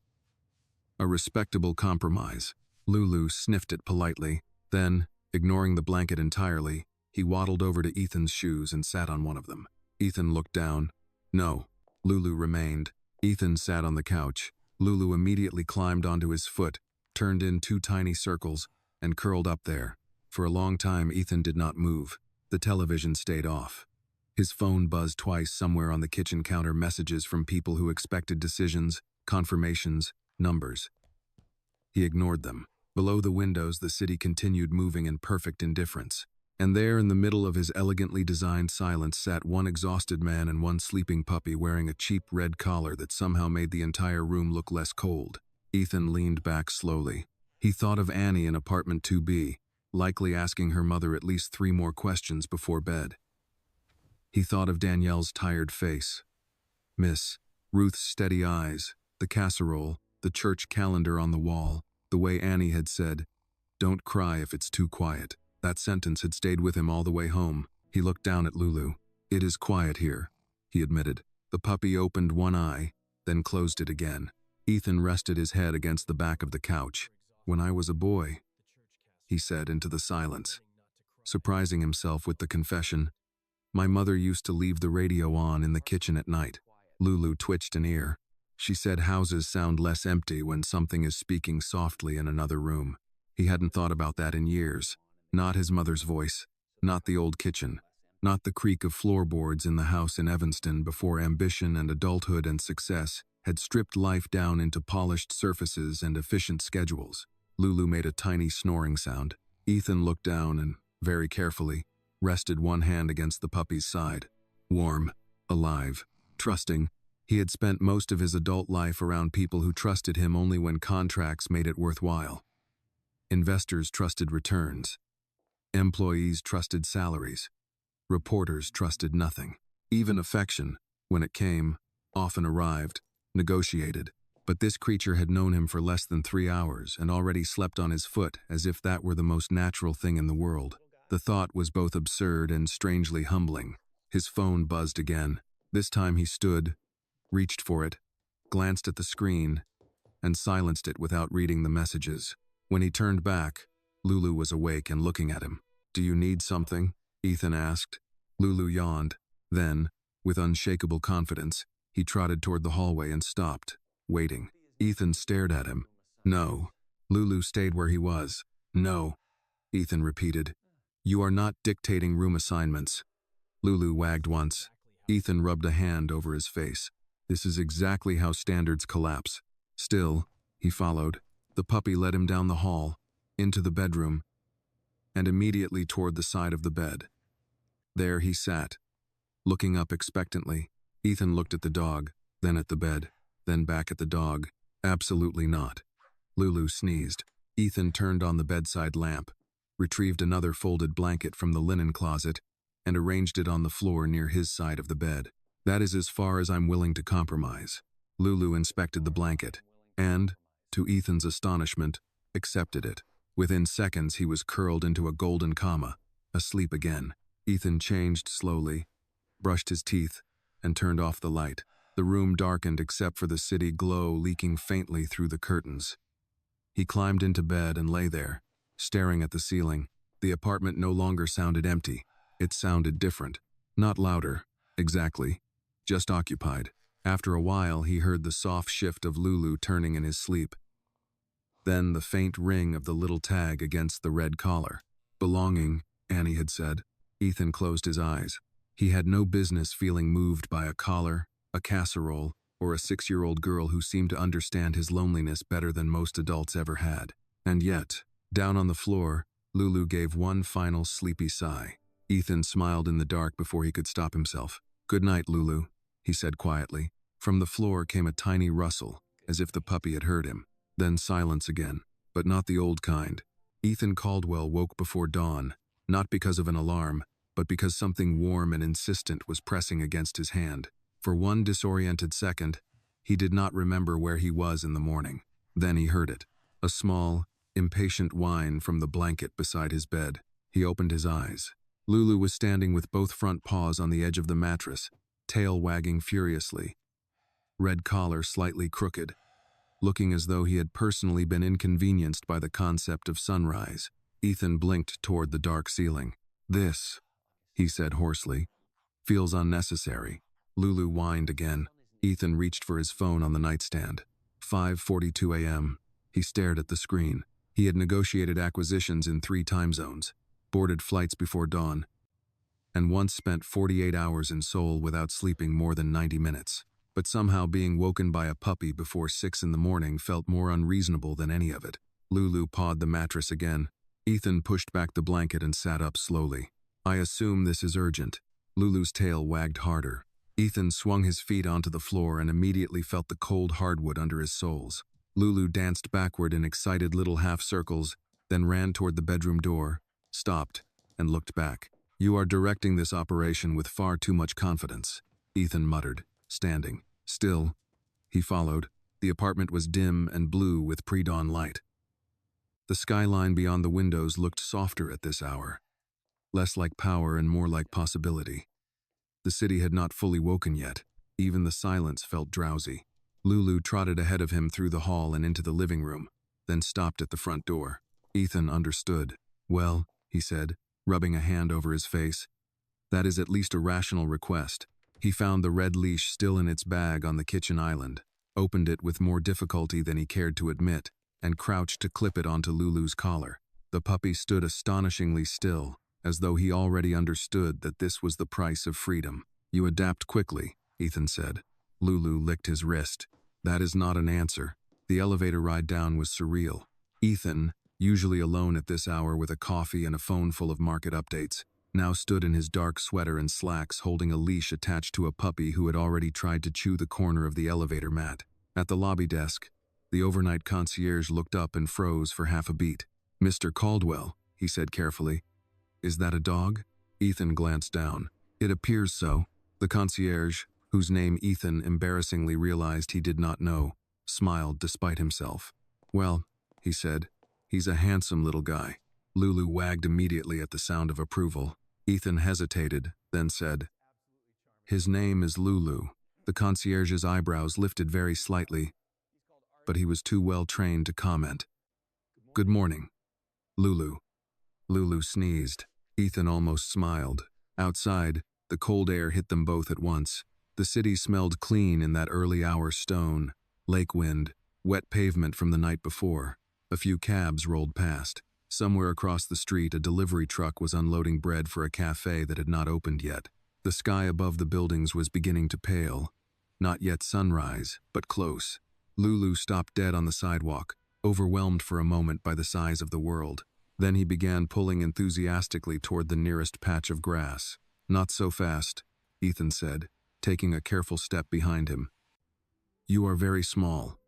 A respectable compromise. Lulu sniffed it politely. Then, ignoring the blanket entirely, he waddled over to Ethan's shoes and sat on one of them. Ethan looked down. No. Lulu remained. Ethan sat on the couch. Lulu immediately climbed onto his foot, turned in 2 tiny circles, and curled up there. For a long time, Ethan did not move. The television stayed off. His phone buzzed twice somewhere on the kitchen counter, messages from people who expected decisions, confirmations, numbers. He ignored them. Below the windows, the city continued moving in perfect indifference. And there, in the middle of his elegantly designed silence, sat one exhausted man and one sleeping puppy wearing a cheap red collar that somehow made the entire room look less cold. Ethan leaned back slowly. He thought of Annie in apartment 2B, likely asking her mother at least 3 more questions before bed. He thought of Danielle's tired face, Miss Ruth's steady eyes, the casserole, the church calendar on the wall, the way Annie had said, "Don't cry if it's too quiet." That sentence had stayed with him all the way home. He looked down at Lulu. "It is quiet here," he admitted. The puppy opened one eye, then closed it again. Ethan rested his head against the back of the couch. "When I was a boy," he said into the silence, surprising himself with the confession, "my mother used to leave the radio on in the kitchen at night." Lulu twitched an ear. She said houses sound less empty when something is speaking softly in another room. He hadn't thought about that in years. Not his mother's voice, not the old kitchen, not the creak of floorboards in the house in Evanston before ambition and adulthood and success had stripped life down into polished surfaces and efficient schedules. Lulu made a tiny snoring sound. Ethan looked down and, very carefully, rested one hand against the puppy's side. Warm, alive, trusting. He had spent most of his adult life around people who trusted him only when contracts made it worthwhile. Investors trusted returns. Employees trusted salaries. Reporters trusted nothing. Even affection, when it came, often arrived, negotiated. But this creature had known him for less than 3 hours and already slept on his foot as if that were the most natural thing in the world. The thought was both absurd and strangely humbling. His phone buzzed again. This time he stood, reached for it, glanced at the screen, and silenced it without reading the messages. When he turned back, Lulu was awake and looking at him. "Do you need something?" Ethan asked. Lulu yawned. Then, with unshakable confidence, he trotted toward the hallway and stopped, waiting. Ethan stared at him. "No." Lulu stayed where he was. "No," Ethan repeated. "You are not dictating room assignments." Lulu wagged once. Ethan rubbed a hand over his face. "This is exactly how standards collapse." Still, he followed. The puppy led him down the hall, into the bedroom, and immediately toward the side of the bed. There he sat, looking up expectantly. Ethan looked at the dog, then at the bed, then back at the dog. "Absolutely not." Lulu sneezed. Ethan turned on the bedside lamp, retrieved another folded blanket from the linen closet, and arranged it on the floor near his side of the bed. "That is as far as I'm willing to compromise." Lulu inspected the blanket, and, to Ethan's astonishment, accepted it. Within seconds he was curled into a golden comma, asleep again. Ethan changed slowly, brushed his teeth, and turned off the light. The room darkened except for the city glow leaking faintly through the curtains. He climbed into bed and lay there, staring at the ceiling. The apartment no longer sounded empty. It sounded different. Not louder, exactly, just occupied. After a while, he heard the soft shift of Lulu turning in his sleep. Then the faint ring of the little tag against the red collar. "Belonging," Annie had said. Ethan closed his eyes. He had no business feeling moved by a collar, a casserole, or a 6-year-old girl who seemed to understand his loneliness better than most adults ever had. And yet, down on the floor, Lulu gave one final sleepy sigh. Ethan smiled in the dark before he could stop himself. "Good night, Lulu," he said quietly. From the floor came a tiny rustle, as if the puppy had heard him. Then silence again, but not the old kind. Ethan Caldwell woke before dawn, not because of an alarm, but because something warm and insistent was pressing against his hand. For one disoriented second, he did not remember where he was in the morning. Then he heard it, a small, impatient whine from the blanket beside his bed. He opened his eyes. Lulu was standing with both front paws on the edge of the mattress, tail wagging furiously, red collar slightly crooked, looking as though he had personally been inconvenienced by the concept of sunrise. Ethan blinked toward the dark ceiling. "This," he said hoarsely, "feels unnecessary." Lulu whined again. Ethan reached for his phone on the nightstand. 5:42 a.m. He stared at the screen. He had negotiated acquisitions in 3 time zones, boarded flights before dawn, and once spent 48 hours in Seoul without sleeping more than 90 minutes. But somehow being woken by a puppy before 6 in the morning felt more unreasonable than any of it. Lulu pawed the mattress again. Ethan pushed back the blanket and sat up slowly. "I assume this is urgent." Lulu's tail wagged harder. Ethan swung his feet onto the floor and immediately felt the cold hardwood under his soles. Lulu danced backward in excited little half circles, then ran toward the bedroom door, stopped, and looked back. "You are directing this operation with far too much confidence," Ethan muttered, standing. Still, he followed. The apartment was dim and blue with pre-dawn light. The skyline beyond the windows looked softer at this hour, less like power and more like possibility. The city had not fully woken yet. Even the silence felt drowsy. Lulu trotted ahead of him through the hall and into the living room, then stopped at the front door. Ethan understood. "Well," he said, rubbing a hand over his face, "that is at least a rational request." He found the red leash still in its bag on the kitchen island, opened it with more difficulty than he cared to admit, and crouched to clip it onto Lulu's collar. The puppy stood astonishingly still, as though he already understood that this was the price of freedom. "You adapt quickly," Ethan said. Lulu licked his wrist. "That is not an answer." The elevator ride down was surreal. Ethan, usually alone at this hour with a coffee and a phone full of market updates, now stood in his dark sweater and slacks holding a leash attached to a puppy who had already tried to chew the corner of the elevator mat. At the lobby desk, the overnight concierge looked up and froze for half a beat. "Mr. Caldwell," he said carefully. "Is that a dog?" Ethan glanced down. "It appears so." The concierge, whose name Ethan embarrassingly realized he did not know, smiled despite himself. "Well," he said, "he's a handsome little guy." Lulu wagged immediately at the sound of approval. Ethan hesitated, then said, "His name is Lulu." The concierge's eyebrows lifted very slightly, but he was too well trained to comment. "Good morning, Lulu." Lulu sneezed. Ethan almost smiled. Outside, the cold air hit them both at once. The city smelled clean in that early hour: stone, lake wind, wet pavement from the night before. A few cabs rolled past. Somewhere across the street, a delivery truck was unloading bread for a cafe that had not opened yet. The sky above the buildings was beginning to pale. Not yet sunrise, but close. Lulu stopped dead on the sidewalk, overwhelmed for a moment by the size of the world. Then he began pulling enthusiastically toward the nearest patch of grass. "Not so fast," Ethan said, taking a careful step behind him. "You are very small.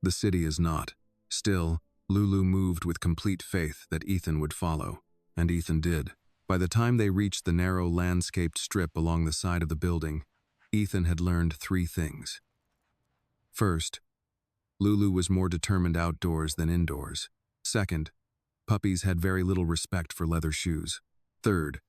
The city is not." Still, Lulu moved with complete faith that Ethan would follow, and Ethan did. By the time they reached the narrow landscaped strip along the side of the building, Ethan had learned 3 things. First, Lulu was more determined outdoors than indoors. Second, puppies had very little respect for leather shoes. Third,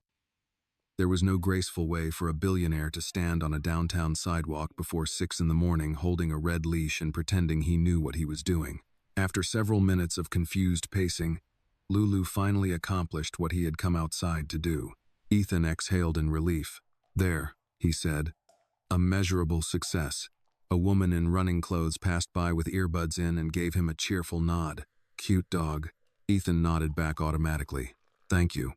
there was no graceful way for a billionaire to stand on a downtown sidewalk before 6 in the morning holding a red leash and pretending he knew what he was doing. After several minutes of confused pacing, Lulu finally accomplished what he had come outside to do. Ethan exhaled in relief. "There," he said. "A measurable success." A woman in running clothes passed by with earbuds in and gave him a cheerful nod. "Cute dog." Ethan nodded back automatically. "Thank you."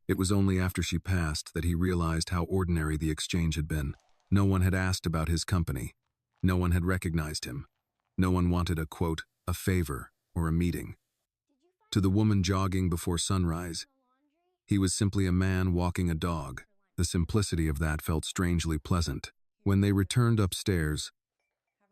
It was only after she passed that he realized how ordinary the exchange had been. No one had asked about his company. No one had recognized him. No one wanted a, quote, "a favor" or a meeting. To the woman jogging before sunrise, He was simply a man walking a dog. The simplicity of that felt strangely pleasant. When they returned upstairs,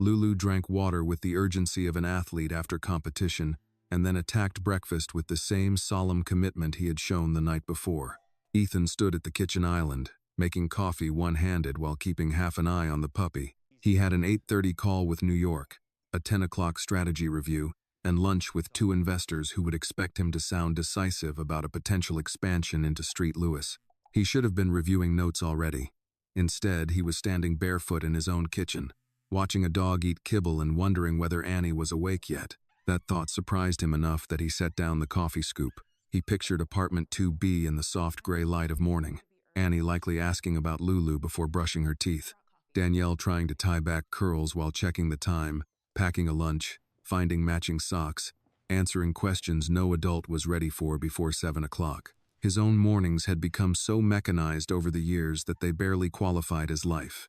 Lulu drank water with the urgency of an athlete after competition, and then attacked breakfast with the same solemn commitment he had shown the night before. Ethan stood at the kitchen island, making coffee one-handed while keeping half an eye on the puppy. He had an 8:30 call with New York, a 10 o'clock strategy review, and lunch with 2 investors who would expect him to sound decisive about a potential expansion into St. Louis. He should have been reviewing notes already. Instead, he was standing barefoot in his own kitchen, watching a dog eat kibble and wondering whether Annie was awake yet. That thought surprised him enough that he set down the coffee scoop. He pictured apartment 2B in the soft gray light of morning, Annie likely asking about Lulu before brushing her teeth, Danielle trying to tie back curls while checking the time, packing a lunch, finding matching socks, answering questions no adult was ready for before 7 o'clock. His own mornings had become so mechanized over the years that they barely qualified as life.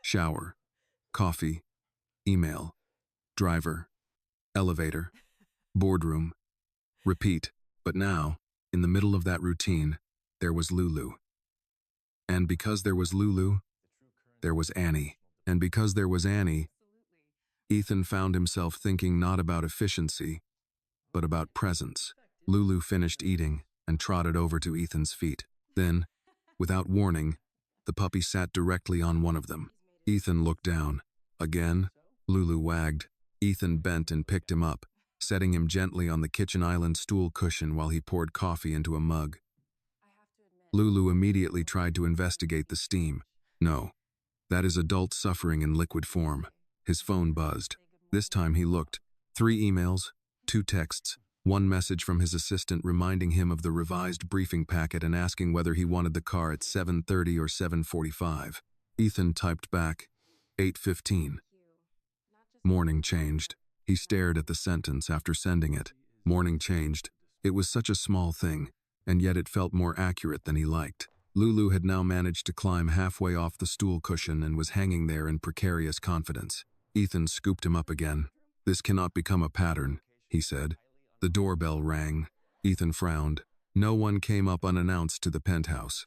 Shower, coffee, email, driver, elevator, boardroom, repeat. But now, in the middle of that routine, there was Lulu. And because there was Lulu, there was Annie. And because there was Annie, Ethan found himself thinking not about efficiency, but about presence. Lulu finished eating and trotted over to Ethan's feet. Then, without warning, the puppy sat directly on one of them. Ethan looked down. Again, Lulu wagged. Ethan bent and picked him up, setting him gently on the kitchen island stool cushion while he poured coffee into a mug. Lulu immediately tried to investigate the steam. No, that is adult suffering in liquid form. His phone buzzed. This time he looked. 3 emails, 2 texts, 1 message from his assistant reminding him of the revised briefing packet and asking whether he wanted the car at 7:30 or 7:45. Ethan typed back, 8:15. Morning changed. He stared at the sentence after sending it. Morning changed. It was such a small thing, and yet it felt more accurate than he liked. Lulu had now managed to climb halfway off the stool cushion and was hanging there in precarious confidence. Ethan scooped him up again. This cannot become a pattern, he said. The doorbell rang. Ethan frowned. No one came up unannounced to the penthouse.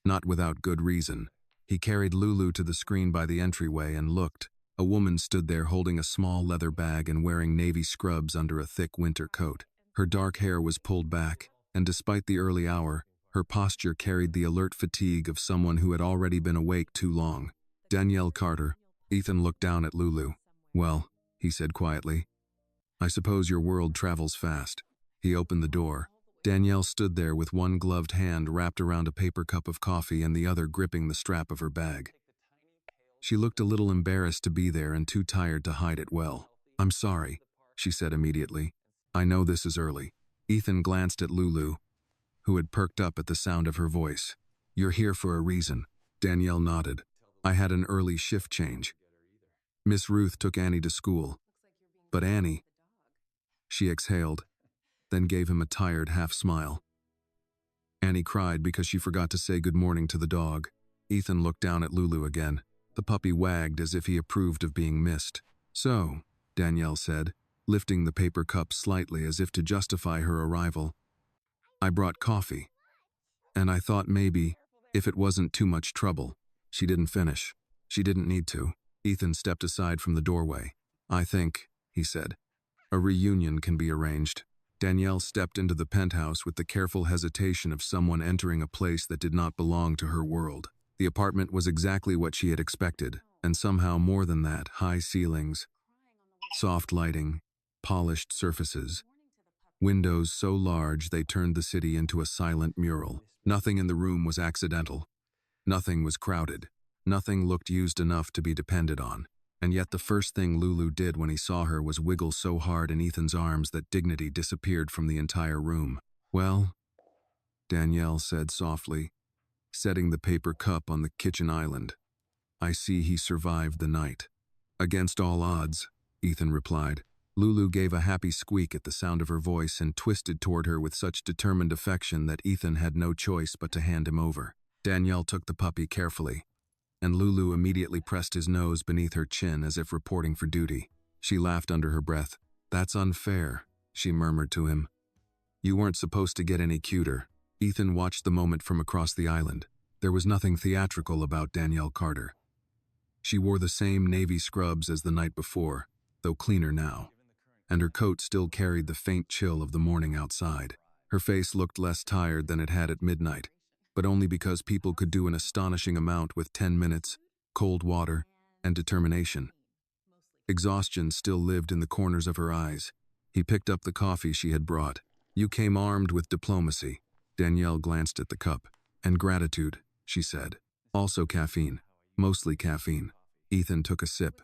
Not without good reason. He carried Lulu to the screen by the entryway and looked. A woman stood there holding a small leather bag and wearing navy scrubs under a thick winter coat. Her dark hair was pulled back, and despite the early hour, her posture carried the alert fatigue of someone who had already been awake too long. Danielle Carter. Ethan looked down at Lulu. Well, he said quietly, I suppose your world travels fast. He opened the door. Danielle stood there with one gloved hand wrapped around a paper cup of coffee and the other gripping the strap of her bag. She looked a little embarrassed to be there and too tired to hide it well. I'm sorry, she said immediately. I know this is early. Ethan glanced at Lulu, who had perked up at the sound of her voice. You're here for a reason. Danielle nodded. I had an early shift change. Miss Ruth took Annie to school. But Annie, she exhaled, then gave him a tired half-smile. Annie cried because she forgot to say good morning to the dog. Ethan looked down at Lulu again. The puppy wagged as if he approved of being missed. So, Danielle said, lifting the paper cup slightly as if to justify her arrival, I brought coffee. And I thought maybe, if it wasn't too much trouble. She didn't finish. She didn't need to. Ethan stepped aside from the doorway. I think, he said, a reunion can be arranged. Danielle stepped into the penthouse with the careful hesitation of someone entering a place that did not belong to her world. The apartment was exactly what she had expected, and somehow more than that, high ceilings, soft lighting, polished surfaces, windows so large they turned the city into a silent mural. Nothing in the room was accidental. Nothing was crowded. Nothing looked used enough to be depended on. And yet the first thing Lulu did when he saw her was wiggle so hard in Ethan's arms that dignity disappeared from the entire room. Well, Danielle said softly, setting the paper cup on the kitchen island. I see he survived the night. Against all odds, Ethan replied. Lulu gave a happy squeak at the sound of her voice and twisted toward her with such determined affection that Ethan had no choice but to hand him over. Danielle took the puppy carefully, and Lulu immediately pressed his nose beneath her chin as if reporting for duty. She laughed under her breath. That's unfair, she murmured to him. You weren't supposed to get any cuter. Ethan watched the moment from across the island. There was nothing theatrical about Danielle Carter. She wore the same navy scrubs as the night before, though cleaner now, and her coat still carried the faint chill of the morning outside. Her face looked less tired than it had at midnight, but only because people could do an astonishing amount with 10 minutes, cold water, and determination. Exhaustion still lived in the corners of her eyes. He picked up the coffee she had brought. "You came armed with diplomacy." Danielle glanced at the cup. "And gratitude," she said. "Also caffeine. Mostly caffeine." Ethan took a sip.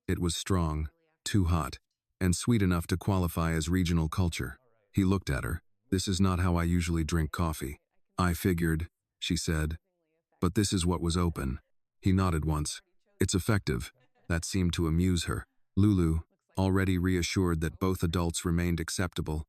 It was strong, too hot, and sweet enough to qualify as regional culture. He looked at her. "This is not how I usually drink coffee." "I figured," she said. "But this is what was open." He nodded once. "It's effective." That seemed to amuse her. Lulu, already reassured that both adults remained acceptable,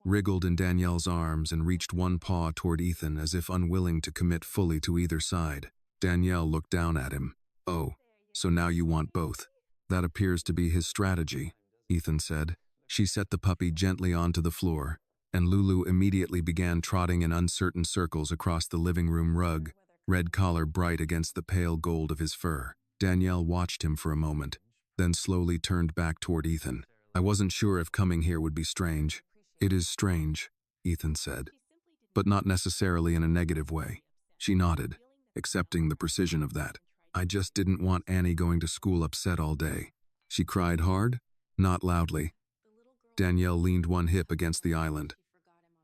wriggled in Danielle's arms and reached one paw toward Ethan as if unwilling to commit fully to either side. Danielle looked down at him. "Oh, so now you want both." "That appears to be his strategy," Ethan said. She set the puppy gently onto the floor, and Lulu immediately began trotting in uncertain circles across the living room rug, red collar bright against the pale gold of his fur. Danielle watched him for a moment, then slowly turned back toward Ethan. "I wasn't sure if coming here would be strange." "It is strange," Ethan said, "but not necessarily in a negative way." She nodded, accepting the precision of that. "I just didn't want Annie going to school upset all day." "She cried hard?" "Not loudly." Danielle leaned one hip against the island.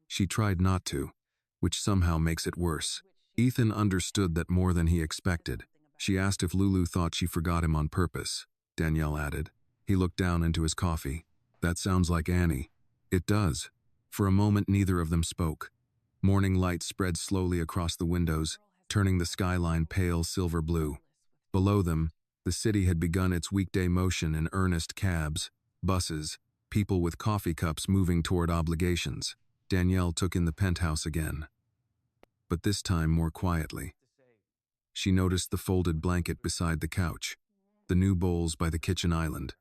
"She tried not to, which somehow makes it worse." Ethan understood that more than he expected. She asked if Lulu thought she forgot him on purpose, Danielle added. He looked down into his coffee. "That sounds like Annie." "It does." For a moment neither of them spoke. Morning light spread slowly across the windows, turning the skyline pale silver blue. Below them, the city had begun its weekday motion in earnest cabs, buses, people with coffee cups moving toward obligations. Danielle took in the penthouse again, but this time more quietly. She noticed the folded blanket beside the couch, the new bowls by the kitchen island,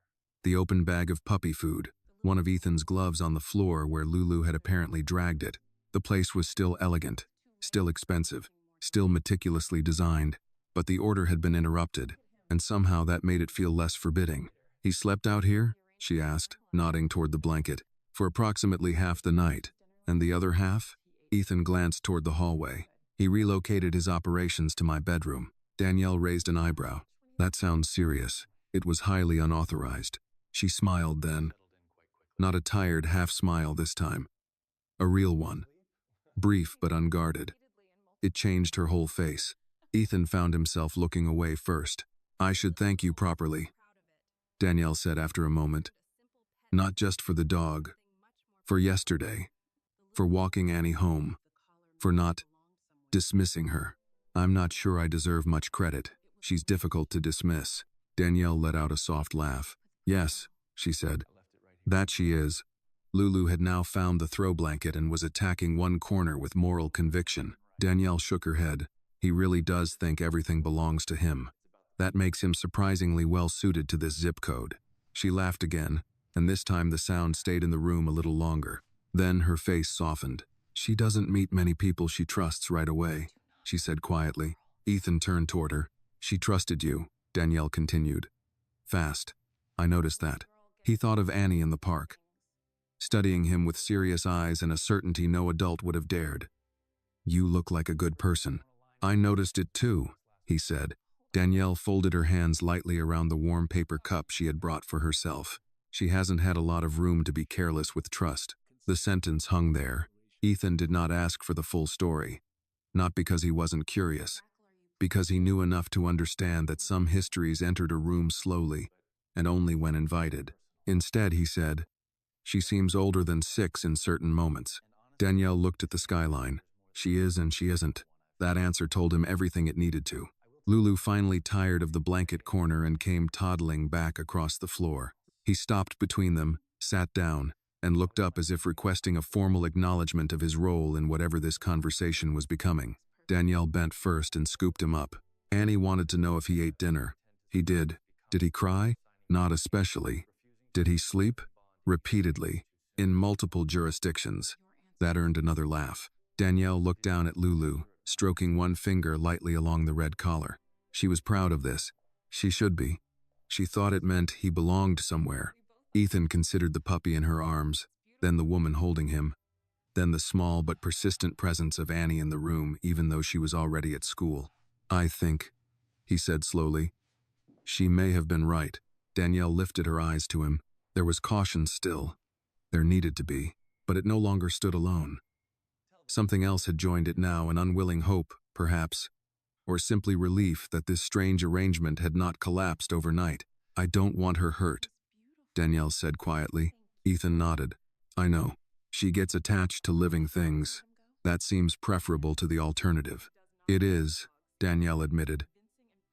the open bag of puppy food, one of Ethan's gloves on the floor where Lulu had apparently dragged it. The place was still elegant, still expensive, still meticulously designed, but the order had been interrupted, and somehow that made it feel less forbidding. "He slept out here?" she asked, nodding toward the blanket. "For approximately half the night. And the other half?" Ethan glanced toward the hallway. "He relocated his operations to my bedroom." Danielle raised an eyebrow. "That sounds serious." "It was highly unauthorized." She smiled then. Not a tired half-smile this time. A real one. Brief but unguarded. It changed her whole face. Ethan found himself looking away first. "I should thank you properly," Danielle said after a moment. "Not just for the dog. For yesterday. For walking Annie home. For not dismissing her. I'm not sure I deserve much credit. She's difficult to dismiss." Danielle let out a soft laugh. "Yes," she said. "That she is." Lulu had now found the throw blanket and was attacking one corner with moral conviction. Danielle shook her head. "He really does think everything belongs to him. That makes him surprisingly well suited to this zip code." She laughed again, and this time the sound stayed in the room a little longer. Then her face softened. "She doesn't meet many people she trusts right away," she said quietly. Ethan turned toward her. "She trusted you," Danielle continued. "Fast. I noticed that." He thought of Annie in the park, studying him with serious eyes and a certainty no adult would have dared. "You look like a good person." "I noticed it too," he said. Danielle folded her hands lightly around the warm paper cup she had brought for herself. "She hasn't had a lot of room to be careless with trust." The sentence hung there. Ethan did not ask for the full story. Not because he wasn't curious, because he knew enough to understand that some histories entered a room slowly, and only when invited. Instead, he said, "She seems older than 6 in certain moments." Danielle looked at the skyline. "She is and she isn't." That answer told him everything it needed to. Lulu finally tired of the blanket corner and came toddling back across the floor. He stopped between them, sat down, and looked up as if requesting a formal acknowledgement of his role in whatever this conversation was becoming. Danielle bent first and scooped him up. Annie wanted to know if he ate dinner. He did. Did he cry? Not especially. Did he sleep? Repeatedly. In multiple jurisdictions. That earned another laugh. Danielle looked down at Lulu, stroking one finger lightly along the red collar. She was proud of this. She should be. She thought it meant he belonged somewhere. Ethan considered the puppy in her arms, then the woman holding him, then the small but persistent presence of Annie in the room even though she was already at school. "I think," he said slowly, "she may have been right." Danielle lifted her eyes to him. There was caution still. There needed to be, but it no longer stood alone. Something else had joined it now, an unwilling hope, perhaps, or simply relief that this strange arrangement had not collapsed overnight. "I don't want her hurt," Danielle said quietly. Ethan nodded. "I know. She gets attached to living things. That seems preferable to the alternative." "It is," Danielle admitted.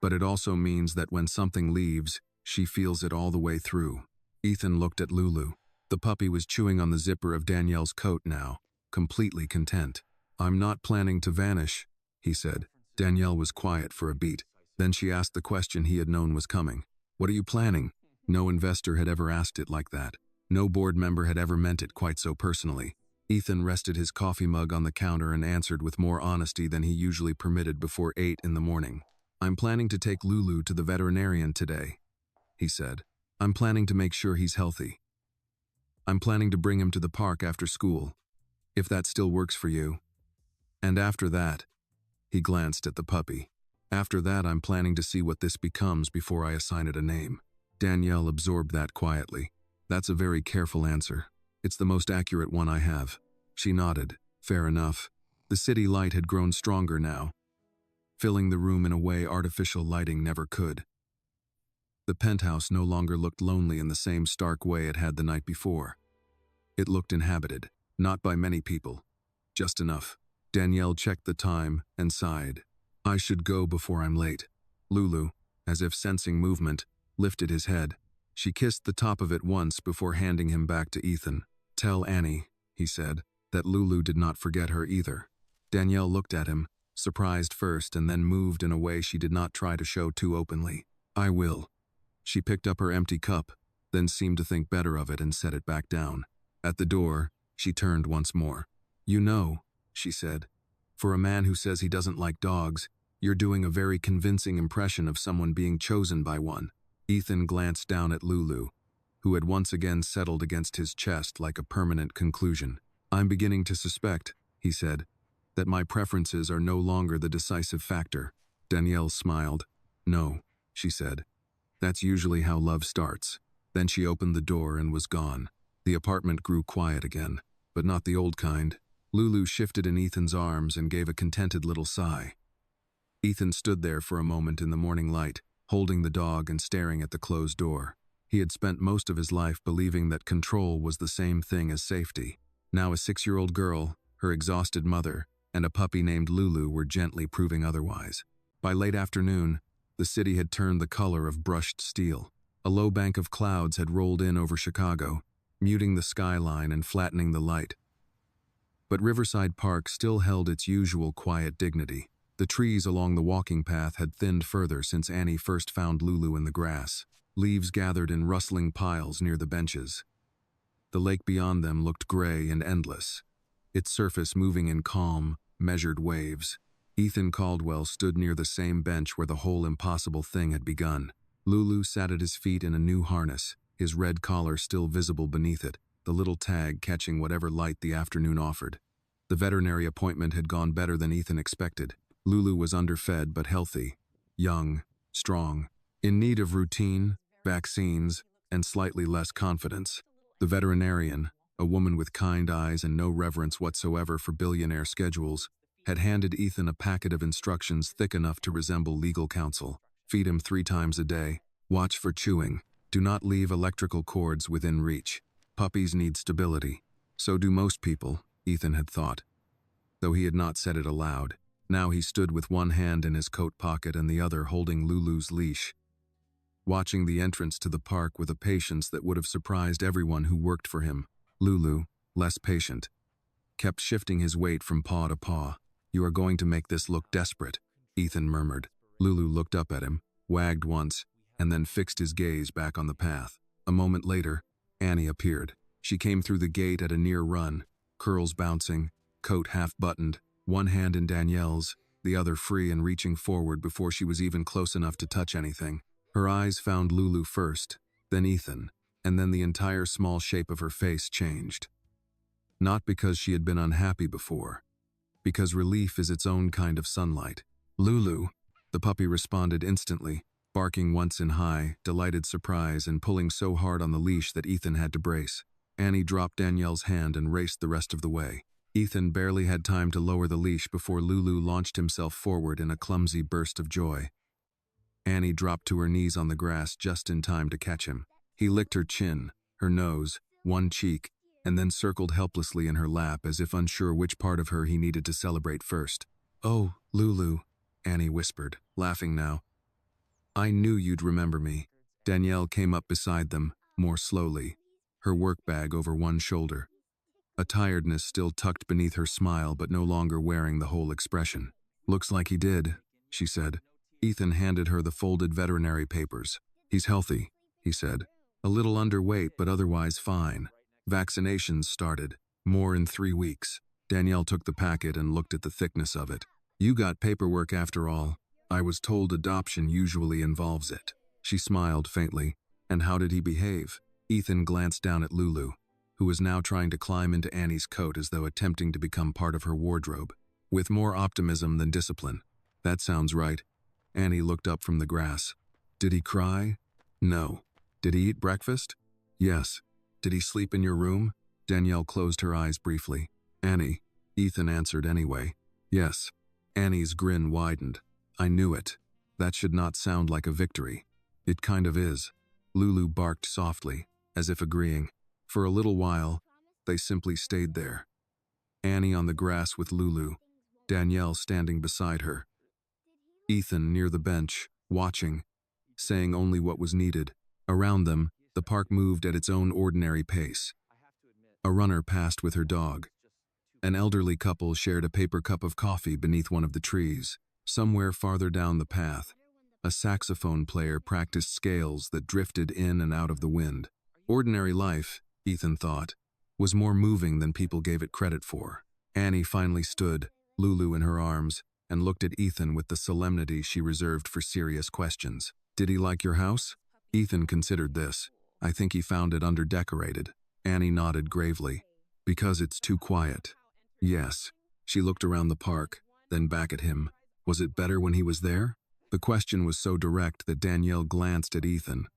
"But it also means that when something leaves, she feels it all the way through." Ethan looked at Lulu. The puppy was chewing on the zipper of Danielle's coat now, completely content. "I'm not planning to vanish," he said. Danielle was quiet for a beat. Then she asked the question he had known was coming. "What are you planning?" No investor had ever asked it like that. No board member had ever meant it quite so personally. Ethan rested his coffee mug on the counter and answered with more honesty than he usually permitted before 8 in the morning. "I'm planning to take Lulu to the veterinarian today," he said. "I'm planning to make sure he's healthy. I'm planning to bring him to the park after school, if that still works for you. And after that," he glanced at the puppy, "after that I'm planning to see what this becomes before I assign it a name." Danielle absorbed that quietly. "That's a very careful answer. It's the most accurate one I have." She nodded. Fair enough. The city light had grown stronger now, filling the room in a way artificial lighting never could. The penthouse no longer looked lonely in the same stark way it had the night before. It looked inhabited, not by many people, just enough. Danielle checked the time and sighed. "I should go before I'm late." Lulu, as if sensing movement, lifted his head. She kissed the top of it once before handing him back to Ethan. "Tell Annie," he said, "that Lulu did not forget her either." Danielle looked at him, surprised first and then moved in a way she did not try to show too openly. "I will." She picked up her empty cup, then seemed to think better of it and set it back down. At the door, she turned once more. "You know," she said, "for a man who says he doesn't like dogs, you're doing a very convincing impression of someone being chosen by one." Ethan glanced down at Lulu, who had once again settled against his chest like a permanent conclusion. "I'm beginning to suspect," he said, "that my preferences are no longer the decisive factor." Danielle smiled. "No," she said. "That's usually how love starts." Then she opened the door and was gone. The apartment grew quiet again, but not the old kind. Lulu shifted in Ethan's arms and gave a contented little sigh. Ethan stood there for a moment in the morning light, holding the dog and staring at the closed door. He had spent most of his life believing that control was the same thing as safety. Now a 6-year-old girl, her exhausted mother, and a puppy named Lulu were gently proving otherwise. By late afternoon, the city had turned the color of brushed steel. A low bank of clouds had rolled in over Chicago, muting the skyline and flattening the light. But Riverside Park still held its usual quiet dignity. The trees along the walking path had thinned further since Annie first found Lulu in the grass. Leaves gathered in rustling piles near the benches. The lake beyond them looked gray and endless, its surface moving in calm, measured waves. Ethan Caldwell stood near the same bench where the whole impossible thing had begun. Lulu sat at his feet in a new harness, his red collar still visible beneath it, the little tag catching whatever light the afternoon offered. The veterinary appointment had gone better than Ethan expected. Lulu was underfed but healthy, young, strong, in need of routine, vaccines, and slightly less confidence. The veterinarian, a woman with kind eyes and no reverence whatsoever for billionaire schedules, had handed Ethan a packet of instructions thick enough to resemble legal counsel. Feed him 3 times a day. Watch for chewing. Do not leave electrical cords within reach. Puppies need stability. So do most people, Ethan had thought, though he had not said it aloud. Now he stood with one hand in his coat pocket and the other holding Lulu's leash, watching the entrance to the park with a patience that would have surprised everyone who worked for him. Lulu, less patient, kept shifting his weight from paw to paw. "You are going to make this look desperate," Ethan murmured. Lulu looked up at him, wagged once, and then fixed his gaze back on the path. A moment later, Annie appeared. She came through the gate at a near run, curls bouncing, coat half-buttoned, one hand in Danielle's, the other free and reaching forward before she was even close enough to touch anything. Her eyes found Lulu first, then Ethan, and then the entire small shape of her face changed. Not because she had been unhappy before, because relief is its own kind of sunlight. "Lulu," the puppy responded instantly, barking once in high, delighted surprise and pulling so hard on the leash that Ethan had to brace. Annie dropped Danielle's hand and raced the rest of the way. Ethan barely had time to lower the leash before Lulu launched himself forward in a clumsy burst of joy. Annie dropped to her knees on the grass just in time to catch him. He licked her chin, her nose, one cheek, and then circled helplessly in her lap as if unsure which part of her he needed to celebrate first. "Oh, Lulu," Annie whispered, laughing now. "I knew you'd remember me." Danielle came up beside them, more slowly, her work bag over one shoulder. A tiredness still tucked beneath her smile but no longer wearing the whole expression. "Looks like he did," she said. Ethan handed her the folded veterinary papers. "He's healthy," he said. "A little underweight but otherwise fine. Vaccinations started. More in 3 weeks." Danielle took the packet and looked at the thickness of it. "You got paperwork after all. I was told adoption usually involves it." She smiled faintly. "And how did he behave?" Ethan glanced down at Lulu, who was now trying to climb into Annie's coat as though attempting to become part of her wardrobe. With more optimism than discipline. "That sounds right." Annie looked up from the grass. "Did he cry?" "No." "Did he eat breakfast?" "Yes." "Did he sleep in your room?" Danielle closed her eyes briefly. "Annie," Ethan answered anyway. "Yes." Annie's grin widened. "I knew it. That should not sound like a victory." "It kind of is." Lulu barked softly, as if agreeing. For a little while, they simply stayed there. Annie on the grass with Lulu, Danielle standing beside her. Ethan near the bench, watching, saying only what was needed. Around them, the park moved at its own ordinary pace. A runner passed with her dog. An elderly couple shared a paper cup of coffee beneath one of the trees. Somewhere farther down the path, a saxophone player practiced scales that drifted in and out of the wind. Ordinary life, Ethan thought, was more moving than people gave it credit for. Annie finally stood, Lulu in her arms, and looked at Ethan with the solemnity she reserved for serious questions. "Did he like your house?" Ethan considered this. "I think he found it underdecorated." Annie nodded gravely. "Because it's too quiet." "Yes." She looked around the park, then back at him. "Was it better when he was there?" The question was so direct that Danielle glanced at Ethan,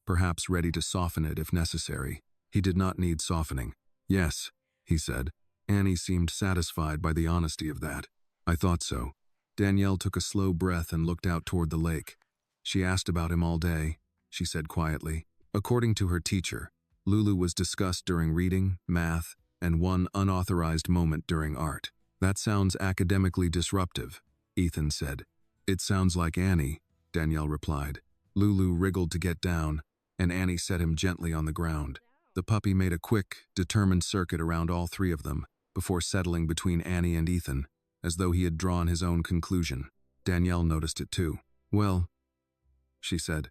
perhaps ready to soften it if necessary. He did not need softening. "Yes," he said. Annie seemed satisfied by the honesty of that. "I thought so." Danielle took a slow breath and looked out toward the lake. "She asked about him all day," she said quietly. According to her teacher, Lulu was discussed during reading, math, and one unauthorized moment during art. "That sounds academically disruptive," Ethan said. "It sounds like Annie," Danielle replied. Lulu wriggled to get down, and Annie set him gently on the ground. The puppy made a quick, determined circuit around all three of them, before settling between Annie and Ethan, as though he had drawn his own conclusion. Danielle noticed it too. "Well," she said,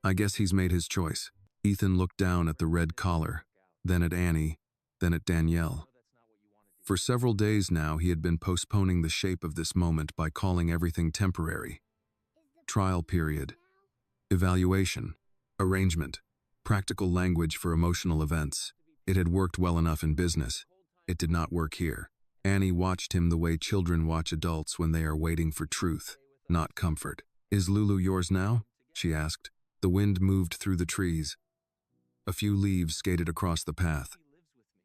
"I guess he's made his choice." Ethan looked down at the red collar, then at Annie, then at Danielle. For several days now, he had been postponing the shape of this moment by calling everything temporary. Trial period, evaluation, arrangement, practical language for emotional events. It had worked well enough in business. It did not work here. Annie watched him the way children watch adults when they are waiting for truth, not comfort. "Is Lulu yours now?" she asked. The wind moved through the trees. A few leaves skated across the path.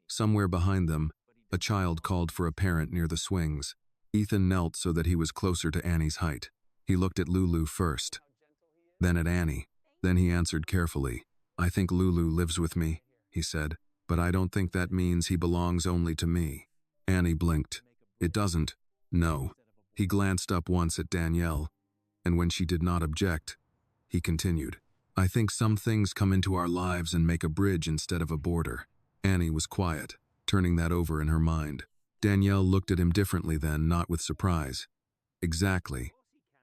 Somewhere behind them, a child called for a parent near the swings. Ethan knelt so that he was closer to Annie's height. He looked at Lulu first, then at Annie. Then he answered carefully. "I think Lulu lives with me," he said, "but I don't think that means he belongs only to me." Annie blinked. "It doesn't." "No." He glanced up once at Danielle, and when she did not object, he continued. "I think some things come into our lives and make a bridge instead of a border." Annie was quiet, turning that over in her mind. Danielle looked at him differently then, not with surprise. Exactly,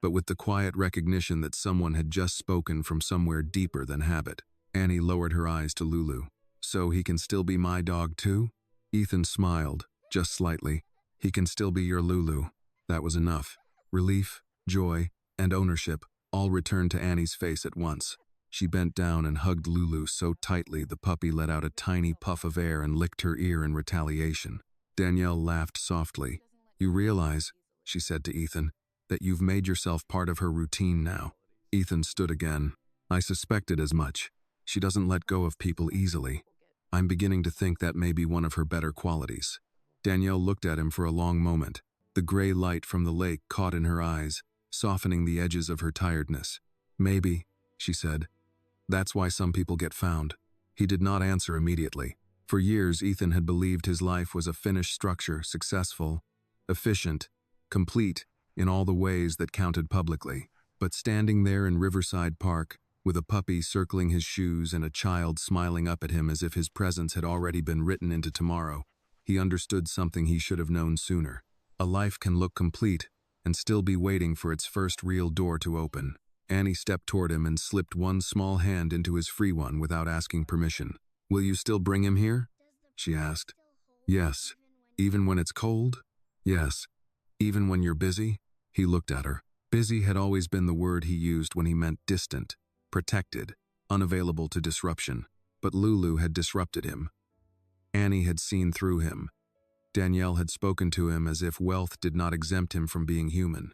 but with the quiet recognition that someone had just spoken from somewhere deeper than habit. Annie lowered her eyes to Lulu. "So he can still be my dog too?" Ethan smiled, Just slightly. He can still be your Lulu. That was enough. Relief, joy, and ownership all returned to Annie's face at once. She bent down and hugged Lulu so tightly the puppy let out a tiny puff of air and licked her ear in retaliation. Danielle laughed softly. You realize, she said to Ethan, that you've made yourself part of her routine now. Ethan stood again. I suspected as much. She doesn't let go of people easily. I'm beginning to think that may be one of her better qualities. Danielle looked at him for a long moment. The gray light from the lake caught in her eyes, softening the edges of her tiredness. Maybe, she said. That's why some people get found. He did not answer immediately. For years, Ethan had believed his life was a finished structure, successful, efficient, complete in all the ways that counted publicly. But standing there in Riverside Park, with a puppy circling his shoes and a child smiling up at him as if his presence had already been written into tomorrow, he understood something he should have known sooner. A life can look complete and still be waiting for its first real door to open. Annie stepped toward him and slipped one small hand into his free one without asking permission. Will you still bring him here? She asked. Yes. Even when it's cold? Yes. Even when you're busy? He looked at her. Busy had always been the word he used when he meant distant, protected, unavailable to disruption. But Lulu had disrupted him. Annie had seen through him. Danielle had spoken to him as if wealth did not exempt him from being human.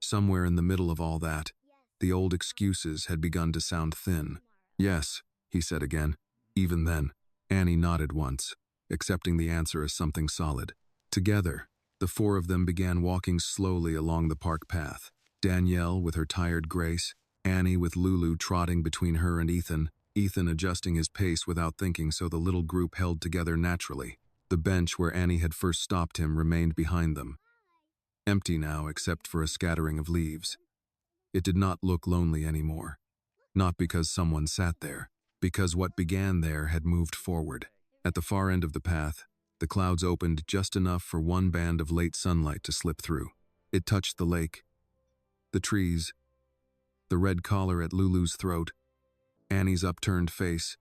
Somewhere in the middle of all that, the old excuses had begun to sound thin. Yes, he said again. Even then, Annie nodded once, accepting the answer as something solid. Together, the four of them began walking slowly along the park path. Danielle with her tired grace, Annie with Lulu trotting between her and Ethan adjusting his pace without thinking so the little group held together naturally. The bench where Annie had first stopped him remained behind them. Empty now except for a scattering of leaves. It did not look lonely anymore. Not because someone sat there, because what began there had moved forward. At the far end of the path, the clouds opened just enough for one band of late sunlight to slip through. It touched the lake, the trees, the red collar at Lulu's throat, Annie's upturned face,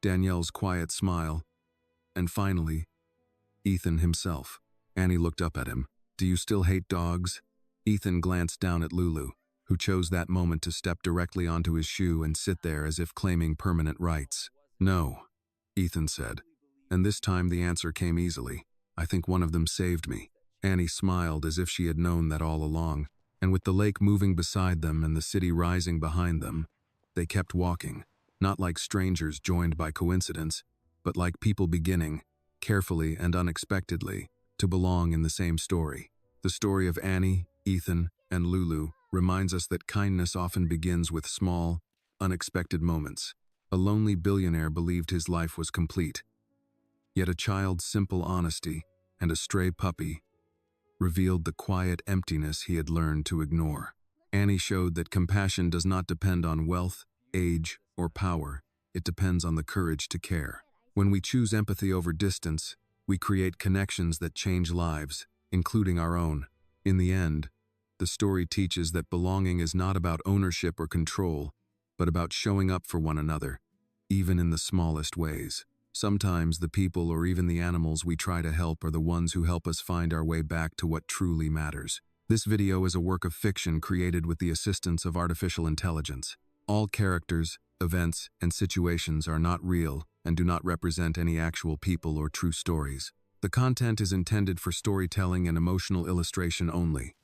Danielle's quiet smile, and finally, Ethan himself. Annie looked up at him. Do you still hate dogs? Ethan glanced down at Lulu, who chose that moment to step directly onto his shoe and sit there as if claiming permanent rights. No, Ethan said, and this time the answer came easily. I think one of them saved me. Annie smiled as if she had known that all along, and with the lake moving beside them and the city rising behind them, they kept walking, not like strangers joined by coincidence, but like people beginning, carefully and unexpectedly, to belong in the same story. The story of Annie, Ethan, and Lulu reminds us that kindness often begins with small, unexpected moments. A lonely billionaire believed his life was complete. Yet a child's simple honesty and a stray puppy revealed the quiet emptiness he had learned to ignore. Annie showed that compassion does not depend on wealth, age, or power. It depends on the courage to care. When we choose empathy over distance, we create connections that change lives, including our own. In the end, the story teaches that belonging is not about ownership or control, but about showing up for one another, even in the smallest ways. Sometimes the people or even the animals we try to help are the ones who help us find our way back to what truly matters. This video is a work of fiction created with the assistance of artificial intelligence. All characters, events, and situations are not real and do not represent any actual people or true stories. The content is intended for storytelling and emotional illustration only.